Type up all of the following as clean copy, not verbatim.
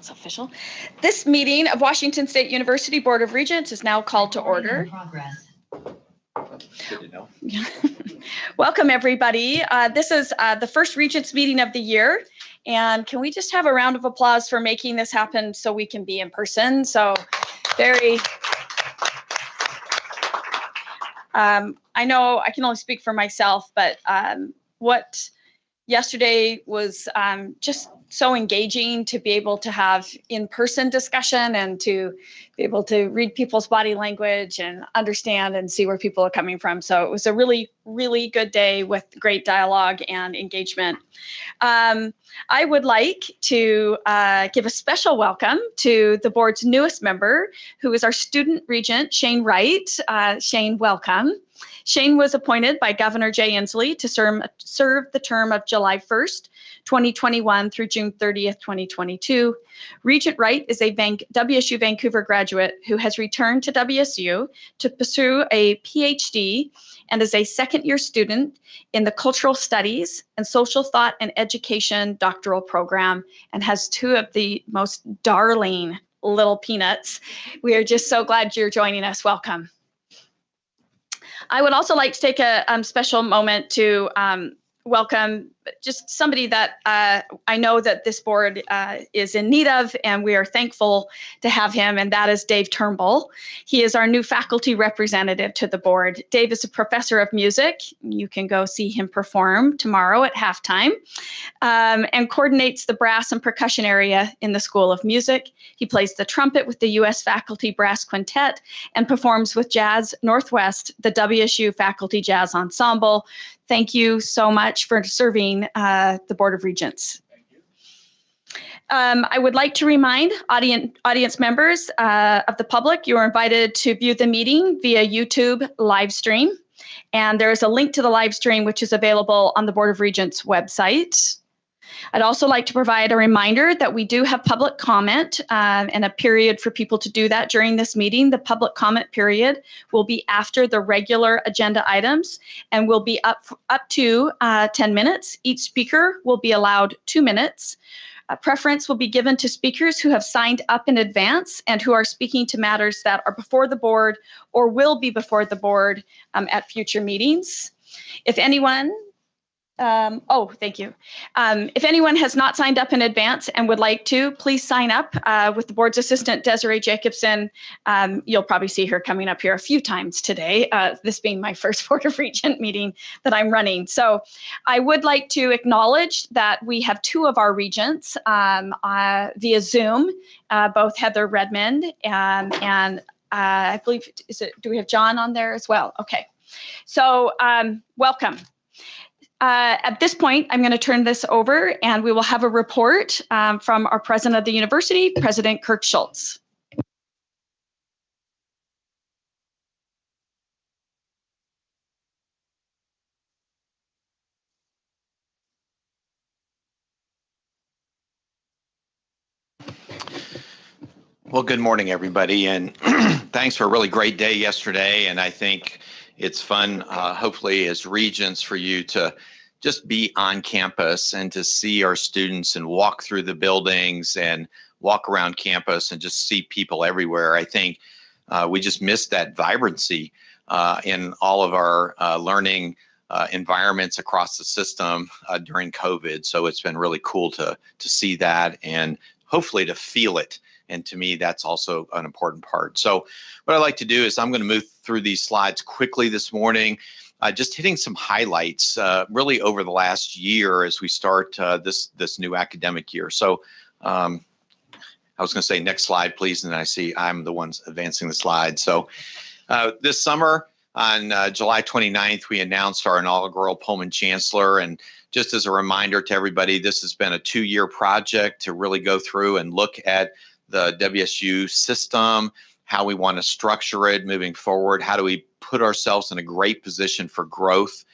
It's official. This meeting of Washington State University Board of Regents is now called to order. Good to know. Welcome, everybody. This is the first Regents meeting of the year. And can we just have a round of applause for making this happen so we can be in person? So I know I can only speak for myself, but what yesterday was just so engaging to be able to have in-person discussion and to be able to read people's body language and understand and see where people are coming from. So it was a really, really good day with great dialogue and engagement. I would like to give a special welcome to the board's newest member, who is our student regent, Shane Wright. Shane, welcome. Shane was appointed by Governor Jay Inslee to serve the term of July 1st, 2021 through June 30th, 2022. Regent Wright is a WSU Vancouver graduate who has returned to WSU to pursue a PhD and is a second-year student in the Cultural Studies and Social Thought and Education doctoral program and has two of the most darling little peanuts. We are just so glad you're joining us. Welcome. I would also like to take a special moment to welcome just somebody that I know that this board is in need of, and we are thankful to have him, and that is Dave Turnbull. He is our new faculty representative to the board. Dave is a professor of music. You can go see him perform tomorrow at halftime, and coordinates the brass and percussion area in the School of Music. He plays the trumpet with the U.S. Faculty Brass Quintet and performs with Jazz Northwest, the WSU Faculty Jazz Ensemble. Thank you so much for serving the Board of Regents. I would like to remind audience members of the public, you are invited to view the meeting via YouTube live stream. And there is a link to the live stream, which is available on the Board of Regents website. I'd also like to provide a reminder that we do have public comment and a period for people to do that during this meeting. The public comment period will be after the regular agenda items and will be up to 10 minutes. Each speaker will be allowed 2 minutes. Preference will be given to speakers who have signed up in advance and who are speaking to matters that are before the board or will be before the board at future meetings. If anyone thank you. If anyone has not signed up in advance and would like to, please sign up with the board's assistant, Desiree Jacobson. You'll probably see her coming up here a few times today, this being my first Board of Regent meeting that I'm running. So I would like to acknowledge that we have two of our regents via Zoom, both Heather Redmond and I believe, do we have John on there as well? Okay, so welcome. At this point, I'm going to turn this over and we will have a report from our president of the university, President Kirk Schultz. Well, good morning, everybody, and thanks for a really great day yesterday. And I think it's fun, hopefully, as regents for you to just be on campus and to see our students and walk through the buildings and walk around campus and just see people everywhere. I think we just missed that vibrancy in all of our learning environments across the system during COVID. So it's been really cool to see that and hopefully to feel it. And to me, that's also an important part. So what I'd like to do is I'm going to move through these slides quickly this morning, just hitting some highlights really over the last year as we start this new academic year. So I was going to say next slide, please. And then I see I'm the one advancing the slide. So this summer on July 29th, we announced our inaugural Pullman Chancellor. And just as a reminder to everybody, this has been a 2-year project to really go through and look at the WSU system, how we want to structure it moving forward, how do we put ourselves in a great position for growth.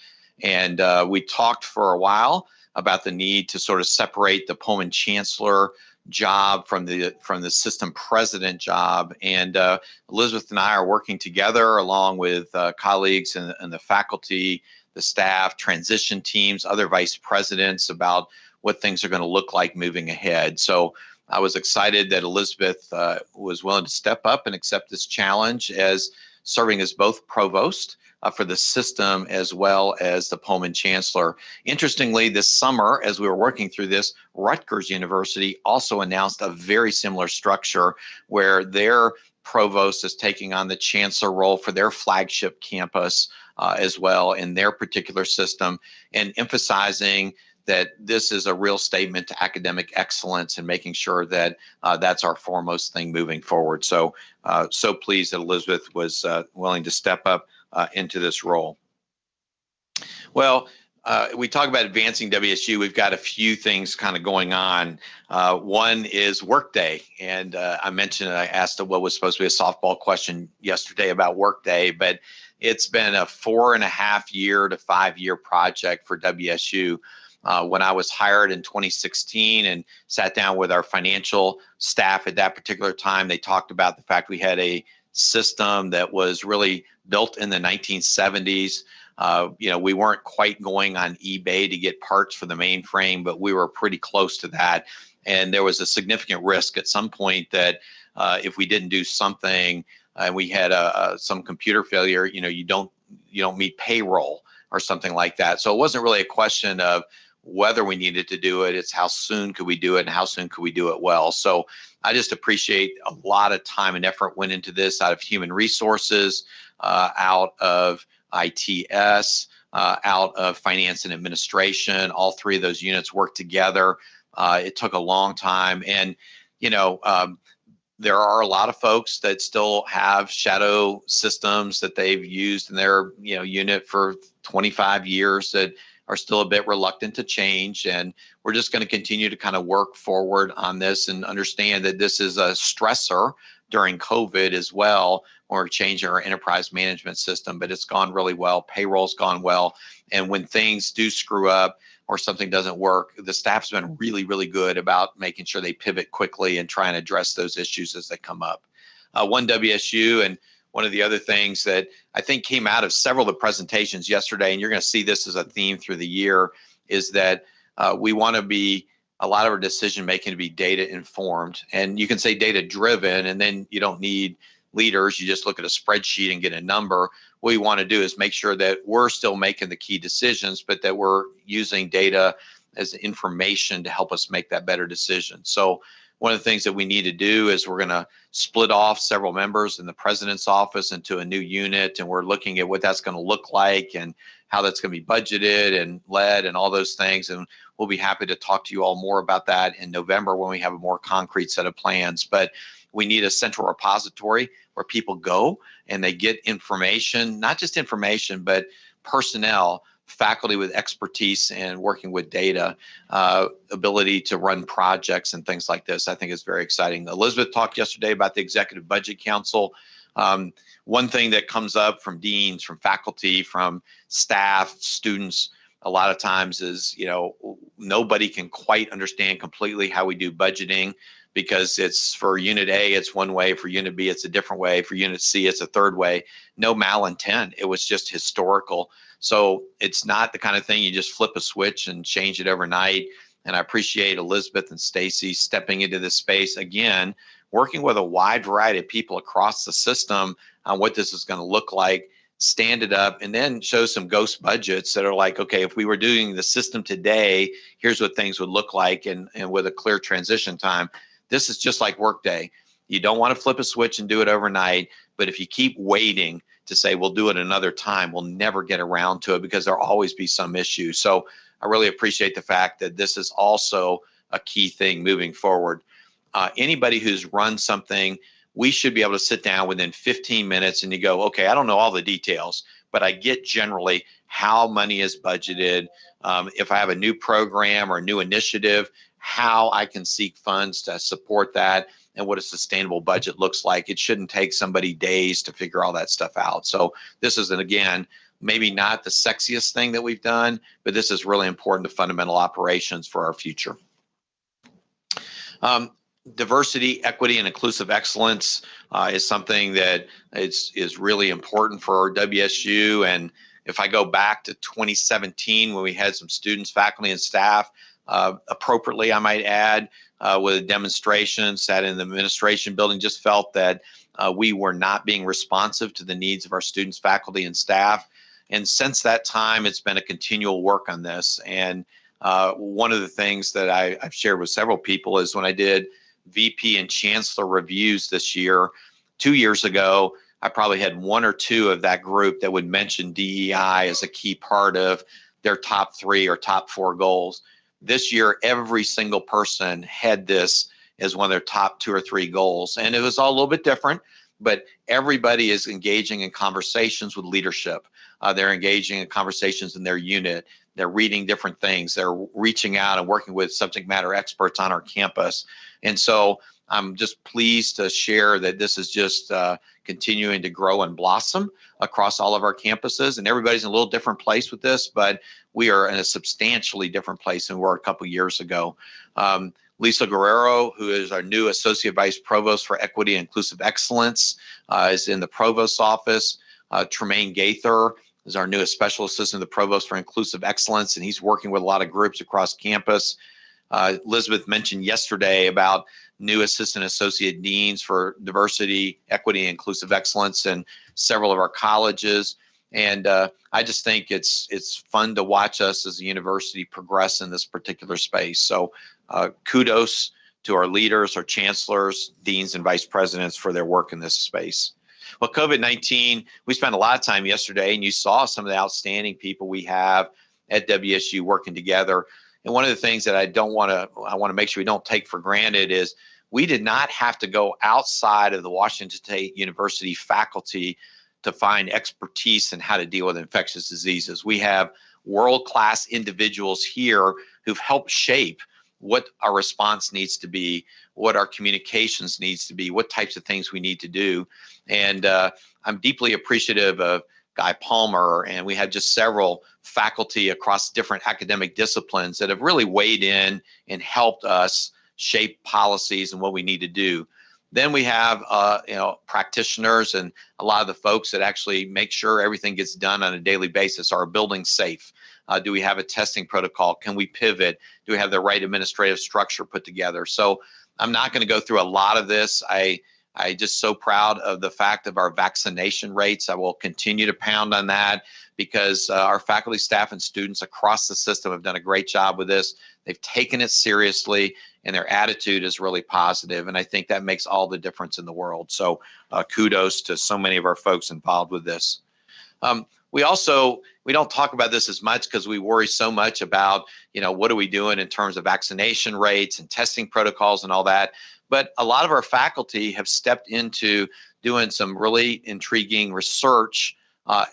And we talked for a while about the need to sort of separate the Pullman Chancellor job from the system president job. And Elizabeth and I are working together along with colleagues and the faculty, the staff, transition teams, other vice presidents about what things are going to look like moving ahead. So I was excited that Elizabeth was willing to step up and accept this challenge as serving as both provost for the system as well as the Pullman chancellor. Interestingly, this summer, as we were working through this, Rutgers University also announced a very similar structure where their provost is taking on the chancellor role for their flagship campus as well in their particular system, and emphasizing that this is a real statement to academic excellence and making sure that that's our foremost thing moving forward. So, so pleased that Elizabeth was willing to step up into this role. Well, we talk about advancing WSU. We've got a few things kind of going on. One is Workday, and I mentioned, I asked what was supposed to be a softball question yesterday about Workday, but it's been a 4.5 year to 5 year project for WSU. When I was hired in 2016 and sat down with our financial staff at that particular time, they talked about the fact we had a system that was really built in the 1970s. We weren't quite going on eBay to get parts for the mainframe, but we were pretty close to that. And there was a significant risk at some point that if we didn't do something and we had some computer failure, you don't meet payroll or something like that. So it wasn't really a question of whether we needed to do it, it's how soon could we do it and how soon could we do it well. So I just appreciate a lot of time and effort went into this out of human resources, out of ITS, out of finance and administration. All three of those units worked together. It took a long time. And, there are a lot of folks that still have shadow systems that they've used in their unit for 25 years that are still a bit reluctant to change. And we're just going to continue to kind of work forward on this and understand that this is a stressor during COVID as well, when we're changing our enterprise management system, but it's gone really well. Payroll's gone well. And when things do screw up or something doesn't work, the staff's been really, really good about making sure they pivot quickly and try and address those issues as they come up. One WSU, and one of the other things that I think came out of several of the presentations yesterday, and you're going to see this as a theme through the year, is that we want to be a lot of our decision making to be data informed. And you can say data driven, and then you don't need leaders. You just look at a spreadsheet and get a number. What we want to do is make sure that we're still making the key decisions, but that we're using data as information to help us make that better decision. So one of the things that we need to do is we're going to split off several members in the president's office into a new unit, and we're looking at what that's going to look like and how that's going to be budgeted and led and all those things. And we'll be happy to talk to you all more about that in November when we have a more concrete set of plans. But we need a central repository where people go and they get information, not just information, but personnel, faculty with expertise and working with data, ability to run projects and things like this. I think is very exciting. Elizabeth talked yesterday about the Executive Budget Council. One thing that comes up from deans, from faculty, from staff, students, a lot of times is, nobody can quite understand completely how we do budgeting, because it's for unit A, it's one way, for unit B, it's a different way, for unit C, it's a third way. No malintent, it was just historical. So it's not the kind of thing you just flip a switch and change it overnight. And I appreciate Elizabeth and Stacy stepping into this space again, working with a wide variety of people across the system on what this is going to look like, stand it up, and then show some ghost budgets that are like, okay, if we were doing the system today, here's what things would look like, and with a clear transition time. This is just like Workday. You don't want to flip a switch and do it overnight, but if you keep waiting to say we'll do it another time, we'll never get around to it, because there'll always be some issue. So I really appreciate the fact that this is also a key thing moving forward. Anybody who's run something, we should be able to sit down within 15 minutes and you go, okay, I don't know all the details, but I get generally how money is budgeted. If I have a new program or a new initiative, how I can seek funds to support that, and what a sustainable budget looks like. It shouldn't take somebody days to figure all that stuff out. So this is, again, maybe not the sexiest thing that we've done, but this is really important to fundamental operations for our future. Diversity, equity, and inclusive excellence is something that is really important for our WSU. And if I go back to 2017, when we had some students, faculty, and staff appropriately, I might add, with a demonstration, sat in the administration building, just felt that we were not being responsive to the needs of our students, faculty, and staff. And since that time, it's been a continual work on this. And one of the things that I've shared with several people is when I did VP and Chancellor reviews this year, 2 years ago, I probably had one or two of that group that would mention DEI as a key part of their top 3 or top 4 goals. This year, every single person had this as one of their top 2 or 3 goals. And it was all a little bit different, but everybody is engaging in conversations with leadership. They're engaging in conversations in their unit. They're reading different things. They're reaching out and working with subject matter experts on our campus. And so I'm just pleased to share that this is just continuing to grow and blossom across all of our campuses. And everybody's in a little different place with this, but we are in a substantially different place than we were a couple years ago. Lisa Guerrero, who is our new Associate Vice Provost for Equity and Inclusive Excellence, is in the Provost's office. Tremaine Gaither is our newest Special Assistant to the Provost for Inclusive Excellence, and he's working with a lot of groups across campus. Elizabeth mentioned yesterday about new Assistant Associate Deans for Diversity, Equity, and Inclusive Excellence in several of our colleges. And I just think it's fun to watch us as a university progress in this particular space. So kudos to our leaders, our chancellors, deans, and vice presidents for their work in this space. Well, COVID-19, we spent a lot of time yesterday, and you saw some of the outstanding people we have at WSU working together. And one of the things that I want to make sure we don't take for granted is we did not have to go outside of the Washington State University faculty to find expertise in how to deal with infectious diseases. We have world-class individuals here who've helped shape what our response needs to be, what our communications needs to be, what types of things we need to do. And I'm deeply appreciative of Guy Palmer, and we have just several faculty across different academic disciplines that have really weighed in and helped us shape policies and what we need to do. Then we have practitioners and a lot of the folks that actually make sure everything gets done on a daily basis. Are buildings safe? Do we have a testing protocol? Can we pivot? Do we have the right administrative structure put together? So I'm not going to go through a lot of this. I just so proud of the fact of our vaccination rates. I will continue to pound on that because our faculty, staff, and students across the system have done a great job with this. They've taken it seriously, and their attitude is really positive, and I think that makes all the difference in the world. So kudos to so many of our folks involved with this. We don't talk about this as much because we worry so much about, what are we doing in terms of vaccination rates and testing protocols and all that. But a lot of our faculty have stepped into doing some really intriguing research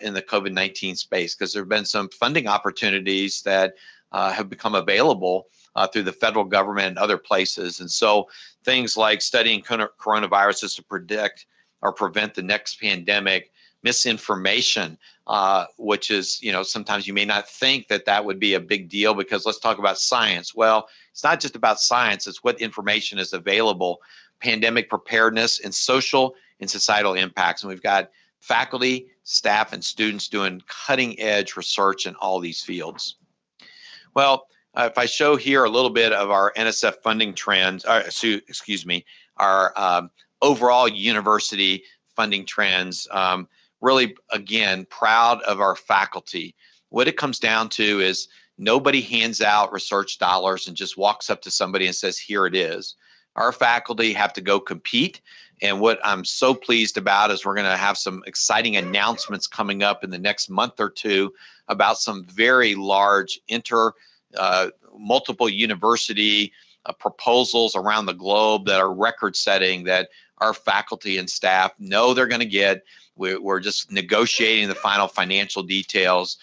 in the COVID-19 space because there have been some funding opportunities that have become available through the federal government and other places. And so things like studying coronaviruses to predict or prevent the next pandemic, misinformation, which is, sometimes you may not think that would be a big deal because let's talk about science. Well, it's not just about science, it's what information is available, pandemic preparedness, and social and societal impacts. And we've got faculty, staff, and students doing cutting edge research in all these fields. Well, if I show here a little bit of our NSF funding trends, our overall university funding trends, really, again, proud of our faculty. What it comes down to is nobody hands out research dollars and just walks up to somebody and says, here it is. Our faculty have to go compete. And what I'm so pleased about is we're going to have some exciting announcements coming up in the next month or two about some very large multiple university proposals around the globe that are record setting that our faculty and staff know they're going to get. We're just negotiating the final financial details,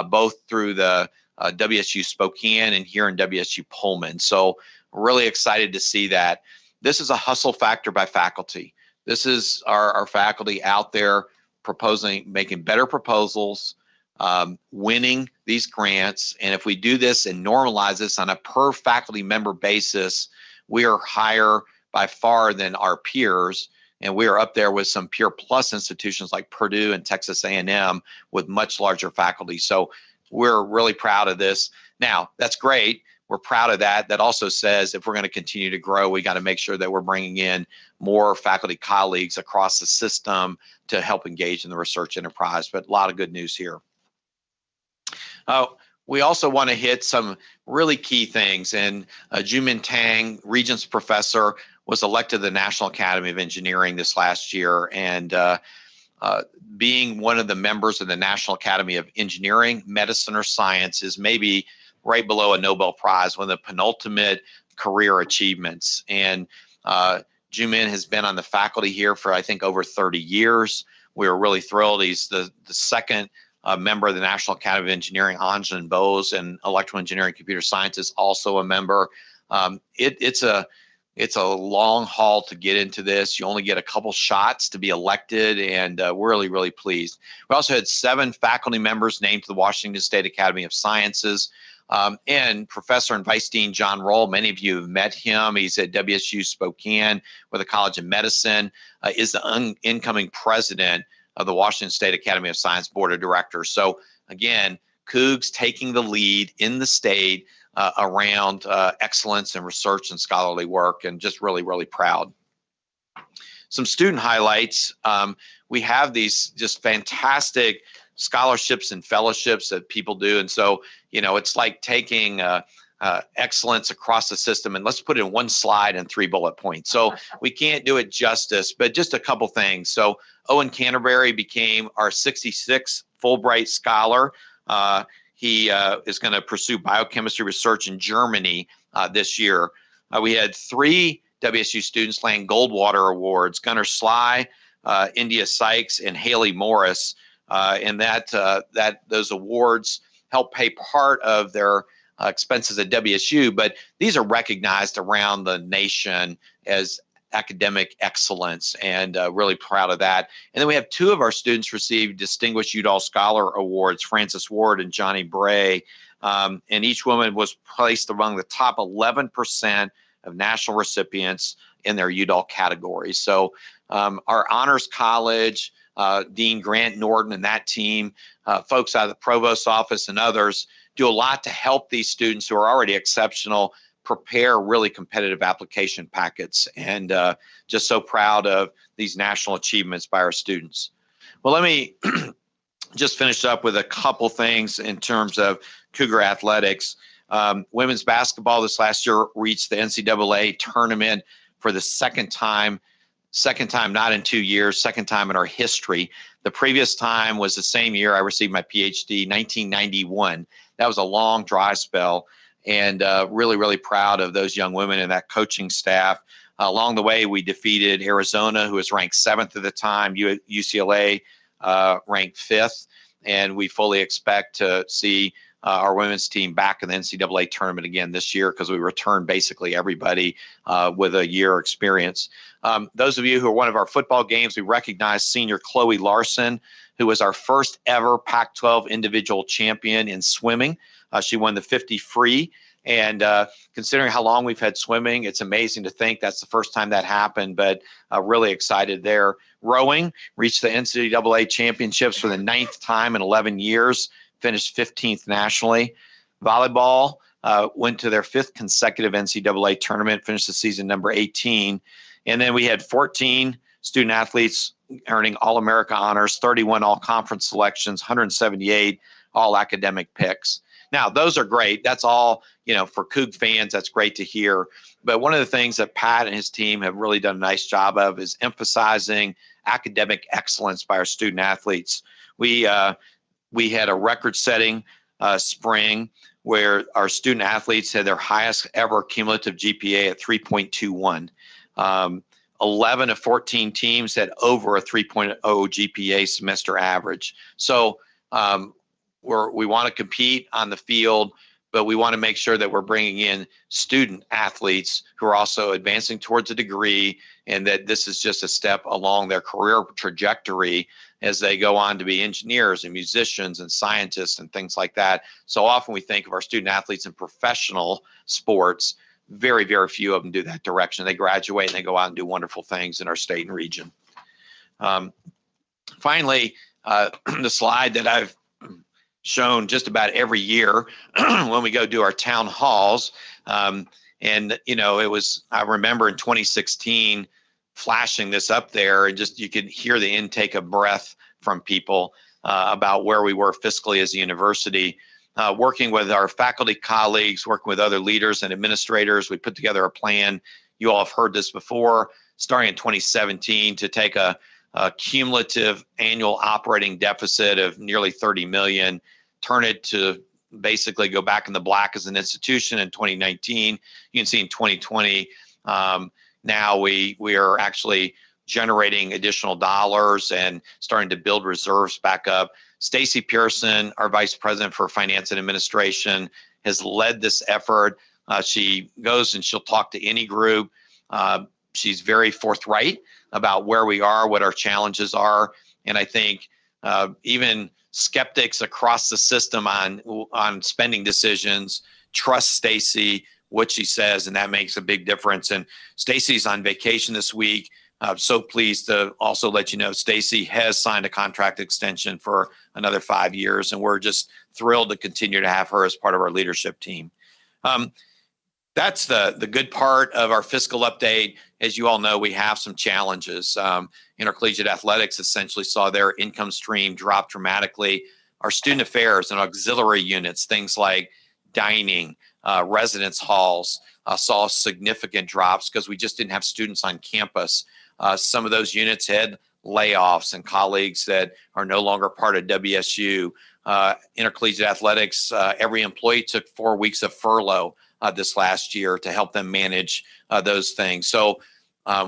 both through the WSU Spokane and here in WSU Pullman. So really excited to see that. This is a hustle factor by faculty. This is our faculty out there making better proposals, winning these grants. And if we do this and normalize this on a per faculty member basis, we are higher by far than our peers. And we are up there with some peer plus institutions like Purdue and Texas A&M with much larger faculty. So we're really proud of this. Now, that's great, we're proud of that. That also says if we're going to continue to grow, we got to make sure that we're bringing in more faculty colleagues across the system to help engage in the research enterprise. But a lot of good news here. We also want to hit some really key things. And Jumin Tang, Regents professor, was elected to the National Academy of Engineering this last year. And being one of the members of the National Academy of Engineering, Medicine, or Science is maybe right below a Nobel Prize, one of the penultimate career achievements. And Jumin has been on the faculty here for, I think, over 30 years. We are really thrilled. He's the second member of the National Academy of Engineering. Anjan Bose, and Electrical Engineering Computer Science, is also a member. It's a long haul to get into this. You only get a couple shots to be elected, and we're really, really pleased. We also had 7 faculty members named to the Washington State Academy of Sciences. And Professor and Vice Dean John Roll, many of you have met him. He's at WSU Spokane with the College of Medicine, is the incoming president of the Washington State Academy of Science Board of Directors. So again, Cougs taking the lead in the state around excellence in research and scholarly work, and just really, really proud. Some student highlights. We have these just fantastic scholarships and fellowships that people do. And so, you know, it's like taking excellence across the system, and let's put it in one slide and 3 bullet points. So we can't do it justice, but just a couple things. So Owen Canterbury became our 66th Fulbright Scholar. He is going to pursue biochemistry research in Germany this year. We had 3 WSU students land Goldwater Awards: Gunnar Sly, India Sykes, and Haley Morris. And those awards help pay part of their expenses at WSU, but these are recognized around the nation as academic excellence, and really proud of that. And then we have 2 of our students receive Distinguished Udall Scholar Awards, Frances Ward and Johnny Bray, and each woman was placed among the top 11% of national recipients in their Udall categories. So our Honors College, Dean Grant Norton and that team, folks out of the Provost's office and others, do a lot to help these students who are already exceptional prepare really competitive application packets, and just so proud of these national achievements by our students. Well, let me just finish up with a couple things in terms of Cougar athletics. Women's basketball this last year reached the NCAA tournament for the second time, not in 2 years, second time in our history. The previous time was the same year I received my PhD, 1991. That was a long dry spell, and really, really proud of those young women and that coaching staff. Along the way, we defeated Arizona, who was ranked 7th at the time, UCLA ranked 5th, and we fully expect to see our women's team back in the NCAA tournament again this year, because we returned basically everybody with a year experience. Those of you who are one of our football games, we recognize senior Chloe Larson, who was our first ever Pac-12 individual champion in swimming. She won the 50 free, and considering how long we've had swimming, it's amazing to think that's the first time that happened, but really excited there. Rowing reached the NCAA championships for the 9th time in 11 years, finished 15th nationally. Volleyball went to their 5th consecutive NCAA tournament, finished the season number 18. And then we had 14 student athletes earning All-America honors, 31 all-conference selections, 178 all-academic picks. Now, those are great. That's all, you know, for Coug fans, that's great to hear. But one of the things that Pat and his team have really done a nice job of is emphasizing academic excellence by our student athletes. We had a record-setting spring where our student athletes had their highest ever cumulative GPA at 3.21. 11 of 14 teams had over a 3.0 GPA semester average. So we want to compete on the field, but we want to make sure that we're bringing in student athletes who are also advancing towards a degree, and that this is just a step along their career trajectory as they go on to be engineers and musicians and scientists and things like that. So often we think of our student athletes in professional sports. Very, very few of them do that direction. They graduate and they go out and do wonderful things in our state and region. Finally, the slide that I've shown just about every year when we go do our town halls. And, you know, I remember in 2016 flashing this up there, and just you could hear the intake of breath from people about where we were fiscally as a university. Working with our faculty colleagues, working with other leaders and administrators, we put together a plan. You all have heard this before, starting in 2017 to take a cumulative annual operating deficit of nearly 30 million, turn it to basically go back in the black as an institution in 2019. You can see in 2020, now we are actually generating additional dollars and starting to build reserves back up. Stacy Pearson, our Vice President for Finance and Administration, has led this effort. She goes and she'll talk to any group. She's very forthright about where we are, what our challenges are. And I think even skeptics across the system on spending decisions trust Stacy, what she says, and that makes a big difference. And Stacy's on vacation this week. I'm so pleased to also let you know Stacy has signed a contract extension for another 5 years, and we're just thrilled to continue to have her as part of our leadership team. That's the good part of our fiscal update. As you all know, we have some challenges. Intercollegiate athletics essentially saw their income stream drop dramatically. Our student affairs and auxiliary units, things like dining, residence halls, saw significant drops because we just didn't have students on campus. Some of those units had layoffs and colleagues that are no longer part of WSU. Intercollegiate athletics, every employee took 4 weeks of furlough this last year to help them manage those things. So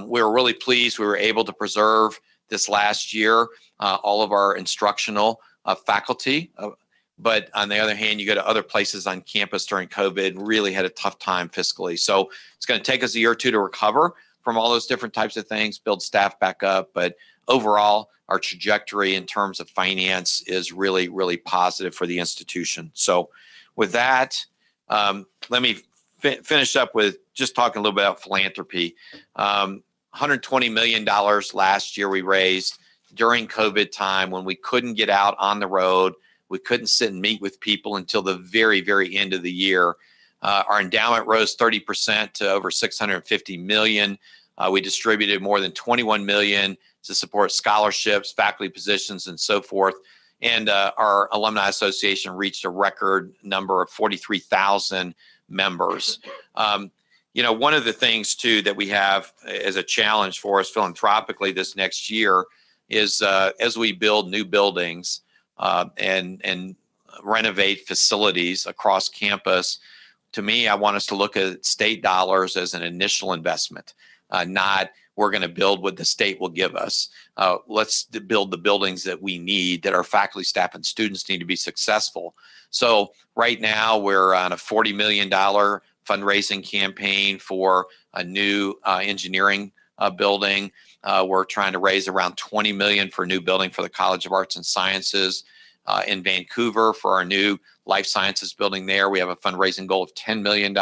we were really pleased we were able to preserve this last year all of our instructional faculty. But on the other hand, you go to other places on campus during COVID, really had a tough time fiscally. So it's going to take us a year or two to recover from all those different types of things, build staff back up. But overall, our trajectory in terms of finance is really, really positive for the institution. So with that, let me finish up with just talking a little bit about philanthropy. $120 million last year we raised during COVID time when we couldn't get out on the road. We couldn't sit and meet with people until the very, very end of the year. Our endowment rose 30% to over $650 million. We distributed more than $21 million to support scholarships, faculty positions, and so forth. And our Alumni Association reached a record number of 43,000 members. You know, one of the things, too, that we have as a challenge for us philanthropically this next year is as we build new buildings and renovate facilities across campus, to me, I want us to look at state dollars as an initial investment, not we're going to build what the state will give us. Let's build the buildings that we need, that our faculty, staff, and students need to be successful. So right now we're on a $40 million fundraising campaign for a new engineering building. We're trying to raise around $20 million for a new building for the College of Arts and Sciences in Vancouver for our new life sciences building there. We have a fundraising goal of $10 million.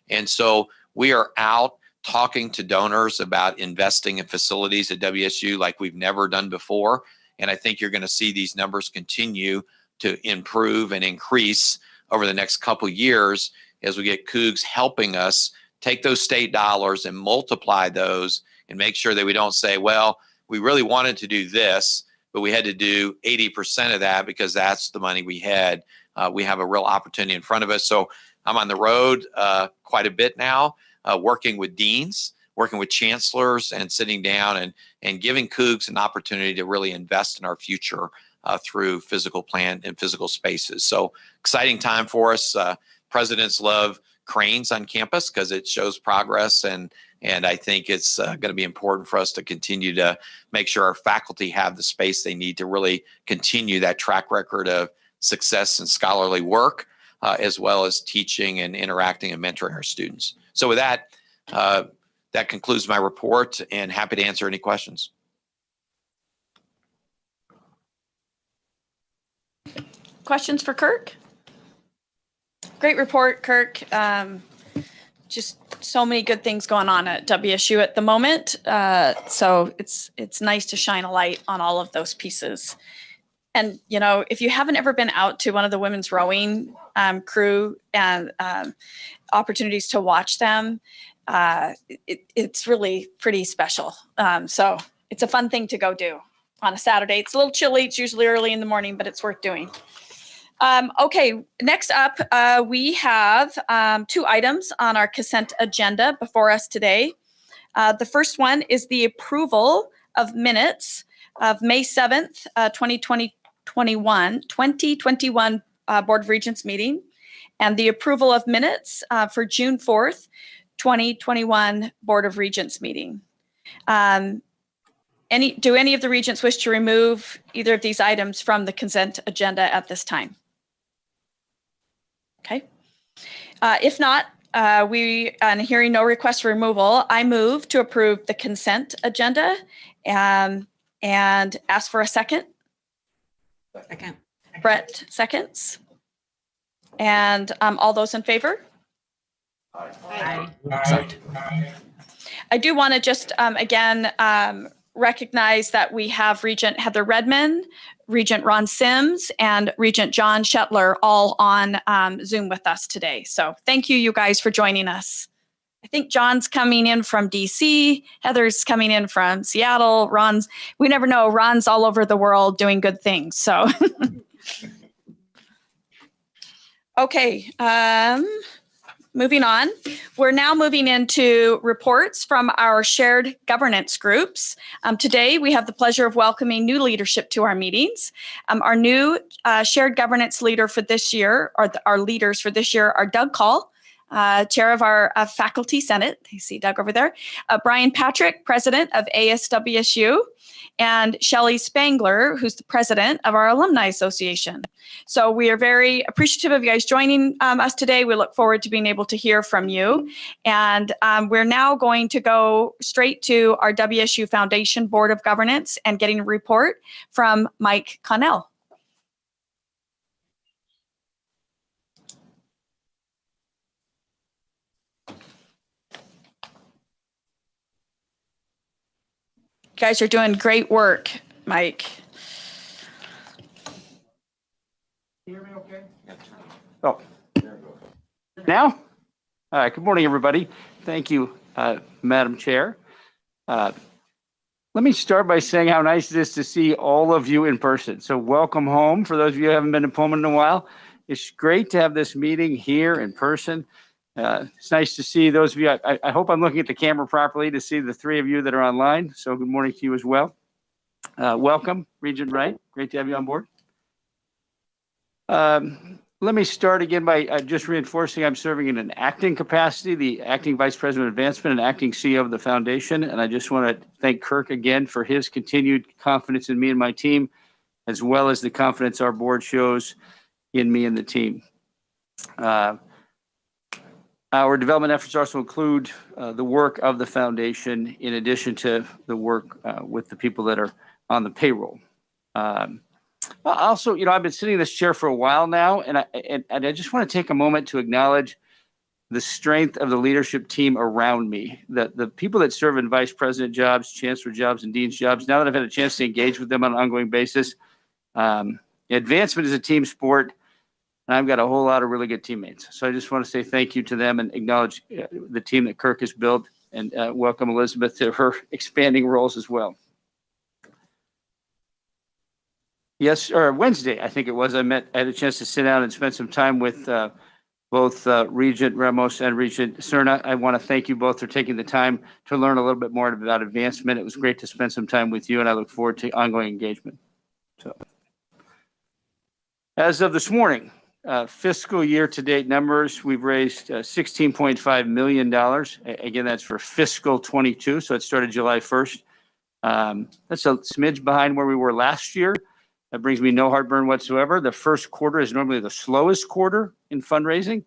And so we are out talking to donors about investing in facilities at WSU like we've never done before. And I think you're going to see these numbers continue to improve and increase over the next couple of years as we get Cougs helping us take those state dollars and multiply those and make sure that we don't say, well, we really wanted to do this, but we had to do 80% of that because that's the money we had. We have a real opportunity in front of us. So I'm on the road quite a bit now, working with deans, working with chancellors, and sitting down and giving Cougs an opportunity to really invest in our future through physical plan and physical spaces. So exciting time for us. Presidents love cranes on campus because it shows progress, and I think it's going to be important for us to continue to make sure our faculty have the space they need to really continue that track record of success and scholarly work, as well as teaching and interacting and mentoring our students. So with that, that concludes my report, and happy to answer any questions. Questions for Kirk? Great report, Kirk. Just so many good things going on at WSU at the moment. So it's nice to shine a light on all of those pieces. And, you know, if you haven't ever been out to one of the women's rowing crew and opportunities to watch them, it's really pretty special. So it's a fun thing to go do on a Saturday. It's a little chilly. It's usually early in the morning, but it's worth doing. Okay, next up, we have 2 items on our consent agenda before us today. The first one is the approval of minutes of May 7th, 2021 Board of Regents meeting, and the approval of minutes for June 4th, 2021 Board of Regents meeting. Do any of the regents wish to remove either of these items from the consent agenda at this time? Okay. If not, hearing no request for removal, I move to approve the consent agenda and ask for a second. Second. Brett seconds. And all those in favor? Aye. I do want to just again recognize that we have Regent Heather Redmond, Regent Ron Sims, and Regent John Shetler all on Zoom with us today. So thank you guys for joining us. I think John's coming in from DC, Heather's coming in from Seattle, we never know, Ron's all over the world doing good things, so. Okay, moving on. We're now moving into reports from our shared governance groups. Today, we have the pleasure of welcoming new leadership to our meetings. Our new shared governance leader for this year, or our leaders for this year, are Doug Call, chair of our faculty senate. You see Doug over there. Brian Patrick, president of ASWSU, and Shelley Spangler, who's the president of our Alumni Association. So we are very appreciative of you guys joining us today. We look forward to being able to hear from you. And we're now going to go straight to our WSU Foundation Board of Governance and getting a report from Mike Connell. You guys are doing great work, Mike. Can you hear me okay? Oh, now? All right, good morning, everybody. Thank you, Madam Chair. Let me start by saying how nice it is to see all of you in person. So welcome home. For those of you who haven't been to Pullman in a while, it's great to have this meeting here in person. It's nice to see those of you. I hope I'm looking at the camera properly to see the 3 of you that are online. So good morning to you as well. Welcome, Regent Wright. Great to have you on board. Let me start again by just reinforcing I'm serving in an acting capacity, the acting vice president of advancement and acting CEO of the foundation. And I just want to thank Kirk again for his continued confidence in me and my team, as well as the confidence our board shows in me and the team. Our development efforts also include the work of the foundation, in addition to the work with the people that are on the payroll. Also, I've been sitting in this chair for a while now, and I just want to take a moment to acknowledge the strength of the leadership team around me. The people that serve in vice president jobs, chancellor jobs, and dean's jobs, now that I've had a chance to engage with them on an ongoing basis, advancement is a team sport. And I've got a whole lot of really good teammates. So I just want to say thank you to them and acknowledge the team that Kirk has built, and welcome Elizabeth to her expanding roles as well. Wednesday, I think it was, I had a chance to sit down and spend some time with both Regent Ramos and Regent Cerna. I want to thank you both for taking the time to learn a little bit more about advancement. It was great to spend some time with you, and I look forward to ongoing engagement. So, as of this morning, fiscal year to date numbers, we've raised $16.5 million. Again, that's for fiscal 22. So it started July 1st. That's a smidge behind where we were last year. That brings me no heartburn whatsoever. The first quarter is normally the slowest quarter in fundraising.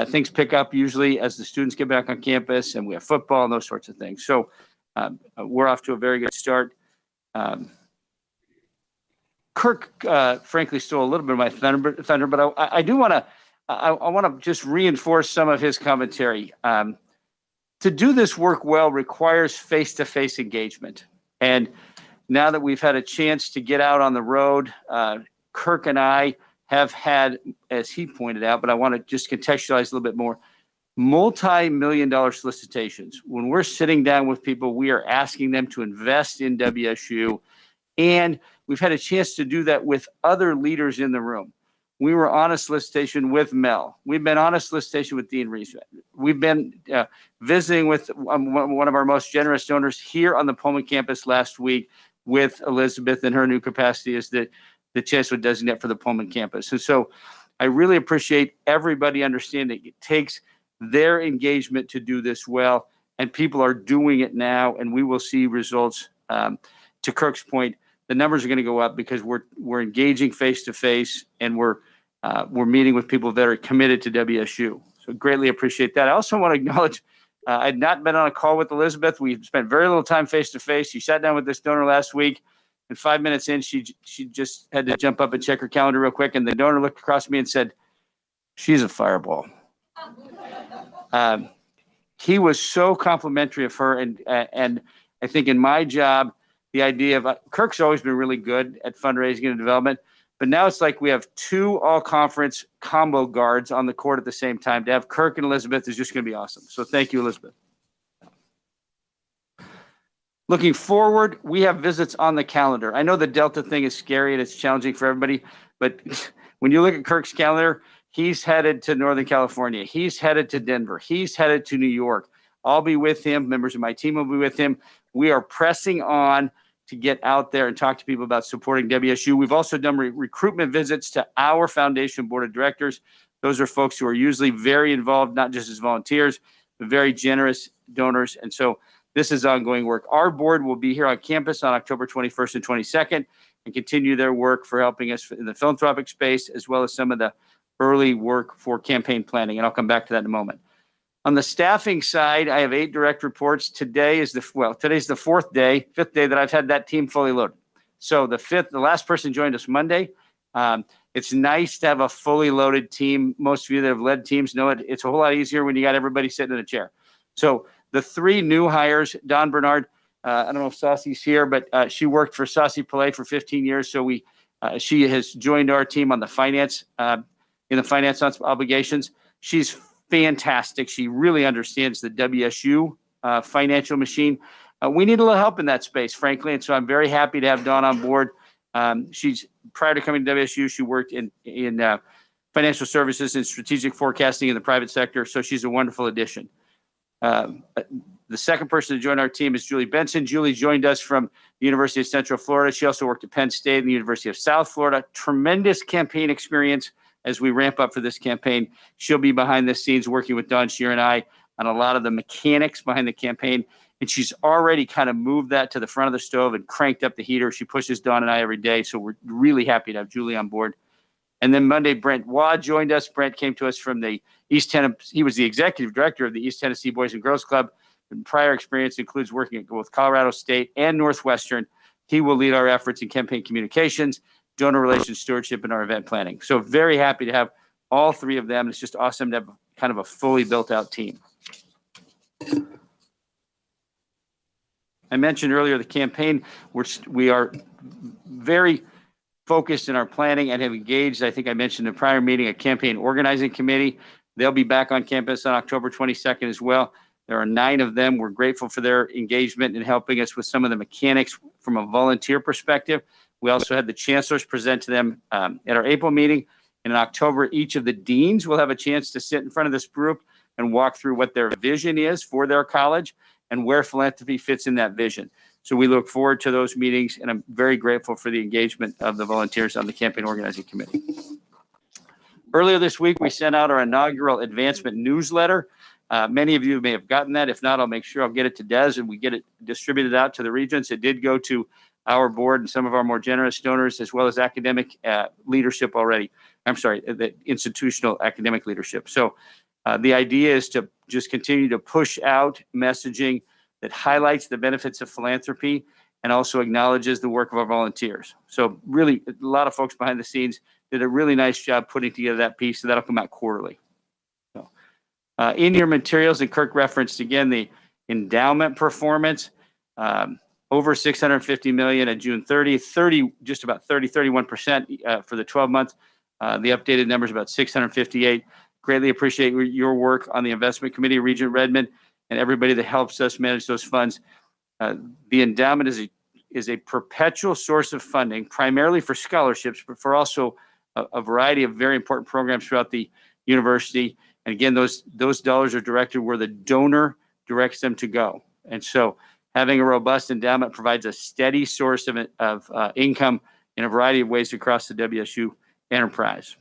Things pick up usually as the students get back on campus and we have football and those sorts of things. So we're off to a very good start. Kirk, frankly, stole a little bit of my thunder, but I do want to, I want to just reinforce some of his commentary. To do this work well requires face-to-face engagement. And now that we've had a chance to get out on the road, Kirk and I have had, as he pointed out, but I want to just contextualize a little bit more, multi-million-dollar solicitations. When we're sitting down with people, we are asking them to invest in WSU, and we've had a chance to do that with other leaders in the room. We were on a solicitation with Mel. We've been on a solicitation with Dean Reese. We've been visiting with one of our most generous donors here on the Pullman campus last week with Elizabeth in her new capacity as the chancellor designate for the Pullman campus. And so I really appreciate everybody understanding it takes their engagement to do this well, and people are doing it now, and we will see results. To Kirk's point, the numbers are going to go up because we're engaging face to face, and we're meeting with people that are committed to WSU. So greatly appreciate that. I also want to acknowledge I had not been on a call with Elizabeth. We spent very little time face to face. She sat down with this donor last week, and 5 minutes in, she just had to jump up and check her calendar real quick, and the donor looked across at me and said, "She's a fireball." He was so complimentary of her, and I think in my job, the idea of Kirk's always been really good at fundraising and development, but now it's like we have two all-conference combo guards on the court at the same time. To have Kirk and Elizabeth is just going to be awesome. So thank you, Elizabeth. Looking forward, we have visits on the calendar. I know the Delta thing is scary and it's challenging for everybody, but when you look at Kirk's calendar, he's headed to Northern California. He's headed to Denver. He's headed to New York. I'll be with him. Members of my team will be with him. We are pressing on to get out there and talk to people about supporting WSU. We've also done recruitment visits to our foundation board of directors. Those are folks who are usually very involved, not just as volunteers, but very generous donors. And so this is ongoing work. Our board will be here on campus on October 21st and 22nd and continue their work for helping us in the philanthropic space, as well as some of the early work for campaign planning. And I'll come back to that in a moment. On the staffing side, I have 8 direct reports. Today's the 5th day that I've had that team fully loaded. So the last person joined us Monday. It's nice to have a fully loaded team. Most of you that have led teams know it's a whole lot easier when you got everybody sitting in a chair. So the 3 new hires, Dawn Bernard, I don't know if Saucy's here, but she worked for Saucy Pillay for 15 years. So she has joined our team on the finance, in the finance obligations. She's fantastic. She really understands the WSU financial machine. We need a little help in that space, frankly, and so I'm very happy to have Dawn on board. She's prior to coming to WSU, she worked in financial services and strategic forecasting in the private sector, so she's a wonderful addition. The second person to join our team is Julie Benson. Julie joined us from the University of Central Florida. She also worked at Penn State and the University of South Florida. Tremendous campaign experience. As we ramp up for this campaign, she'll be behind the scenes working with Don Shear and I on a lot of the mechanics behind the campaign. And she's already kind of moved that to the front of the stove and cranked up the heater. She pushes Don and I every day. So we're really happy to have Julie on board. And then Monday, Brent Waugh joined us. Brent came to us from the East Tennessee. He was the executive director of the East Tennessee Boys and Girls Club. And prior experience includes working at both Colorado State and Northwestern. He will lead our efforts in campaign communications, donor relations stewardship, and our event planning. So very happy to have all 3 of them. It's just awesome to have kind of a fully built out team. I mentioned earlier the campaign, which we are very focused in our planning and have engaged, I think I mentioned in a prior meeting, a campaign organizing committee. They'll be back on campus on October 22nd as well. There are 9 of them. We're grateful for their engagement in helping us with some of the mechanics from a volunteer perspective. We also had the chancellors present to them at our April meeting. And in October, each of the deans will have a chance to sit in front of this group and walk through what their vision is for their college and where philanthropy fits in that vision. So we look forward to those meetings, and I'm very grateful for the engagement of the volunteers on the campaign organizing committee. Earlier this week, we sent out our inaugural advancement newsletter. Many of you may have gotten that. If not, I'll make sure I'll get it to Des and we get it distributed out to the Regents. It did go to our board and some of our more generous donors, as well as academic leadership already. I'm sorry, the institutional academic leadership. So the idea is to just continue to push out messaging that highlights the benefits of philanthropy and also acknowledges the work of our volunteers. So really, a lot of folks behind the scenes did a really nice job putting together that piece, so that'll come out quarterly. So, in your materials, and Kirk referenced again the endowment performance. over 650 million at June 30, just about 31% for the 12 months. The updated number is about 658. Greatly appreciate your work on the investment committee, Regent Redmond, and everybody that helps us manage those funds. The endowment is a perpetual source of funding, primarily for scholarships, but for also a variety of very important programs throughout the university. And again, those dollars are directed where the donor directs them to go. And so having a robust endowment provides a steady source of income in a variety of ways across the WSU enterprise.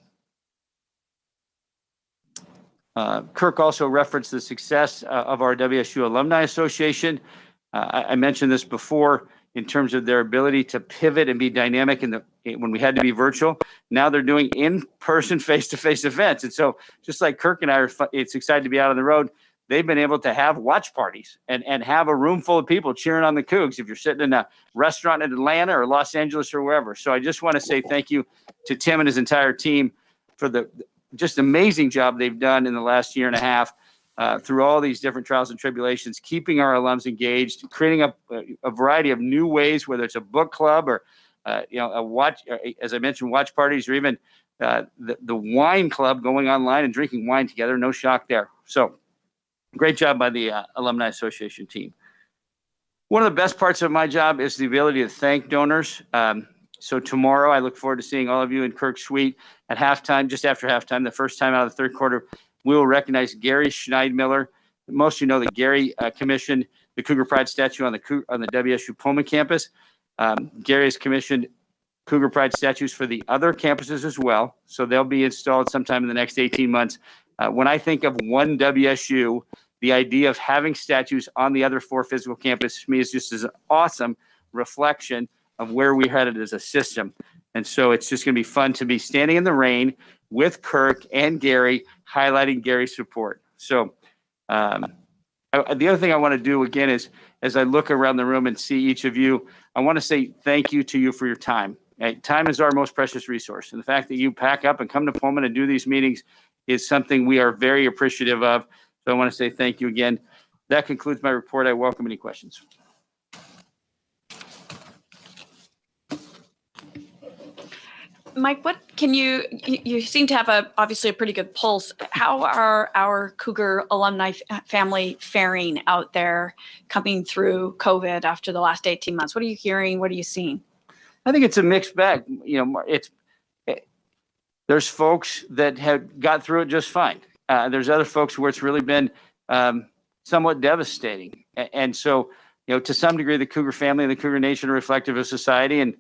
Kirk also referenced the success of our WSU Alumni Association. I mentioned this before in terms of their ability to pivot and be dynamic when we had to be virtual. Now they're doing in-person, face-to-face events. And so just like Kirk and I it's excited to be out on the road, they've been able to have watch parties and have a room full of people cheering on the Cougs if you're sitting in a restaurant in Atlanta or Los Angeles or wherever. So I just want to say thank you to Tim and his entire team for the just amazing job they've done in the last year and a half through all these different trials and tribulations, keeping our alums engaged, creating a variety of new ways, whether it's a book club or a watch, as I mentioned, watch parties, or even the wine club, going online and drinking wine together. No shock there. So great job by the Alumni Association team. One of the best parts of my job is the ability to thank donors. So tomorrow, I look forward to seeing all of you in Kirk's suite at halftime, just after halftime, the first time out of the third quarter. We will recognize Gary Schneidmiller. Most of you know that Gary commissioned the Cougar Pride statue on the WSU Pullman campus. Gary has commissioned Cougar Pride statues for the other campuses as well. So they'll be installed sometime in the next 18 months. When I think of one WSU, the idea of having statues on the other 4 physical campuses to me is just an awesome reflection of where we're headed as a system. And so it's just going to be fun to be standing in the rain with Kirk and Gary, highlighting Gary's support. So the other thing I want to do again is, as I look around the room and see each of you, I want to say thank you to you for your time. Time is our most precious resource. And the fact that you pack up and come to Pullman and do these meetings is something we are very appreciative of. So I want to say thank you again. That concludes my report. I welcome any questions. Mike, what can you seem to have obviously a pretty good pulse. How are our Cougar alumni family faring out there coming through COVID after the last 18 months? What are you hearing? What are you seeing? I think it's a mixed bag. There's folks that have got through it just fine. There's other folks where it's really been somewhat devastating. And so, to some degree, the Cougar family and the Cougar Nation are reflective of society, and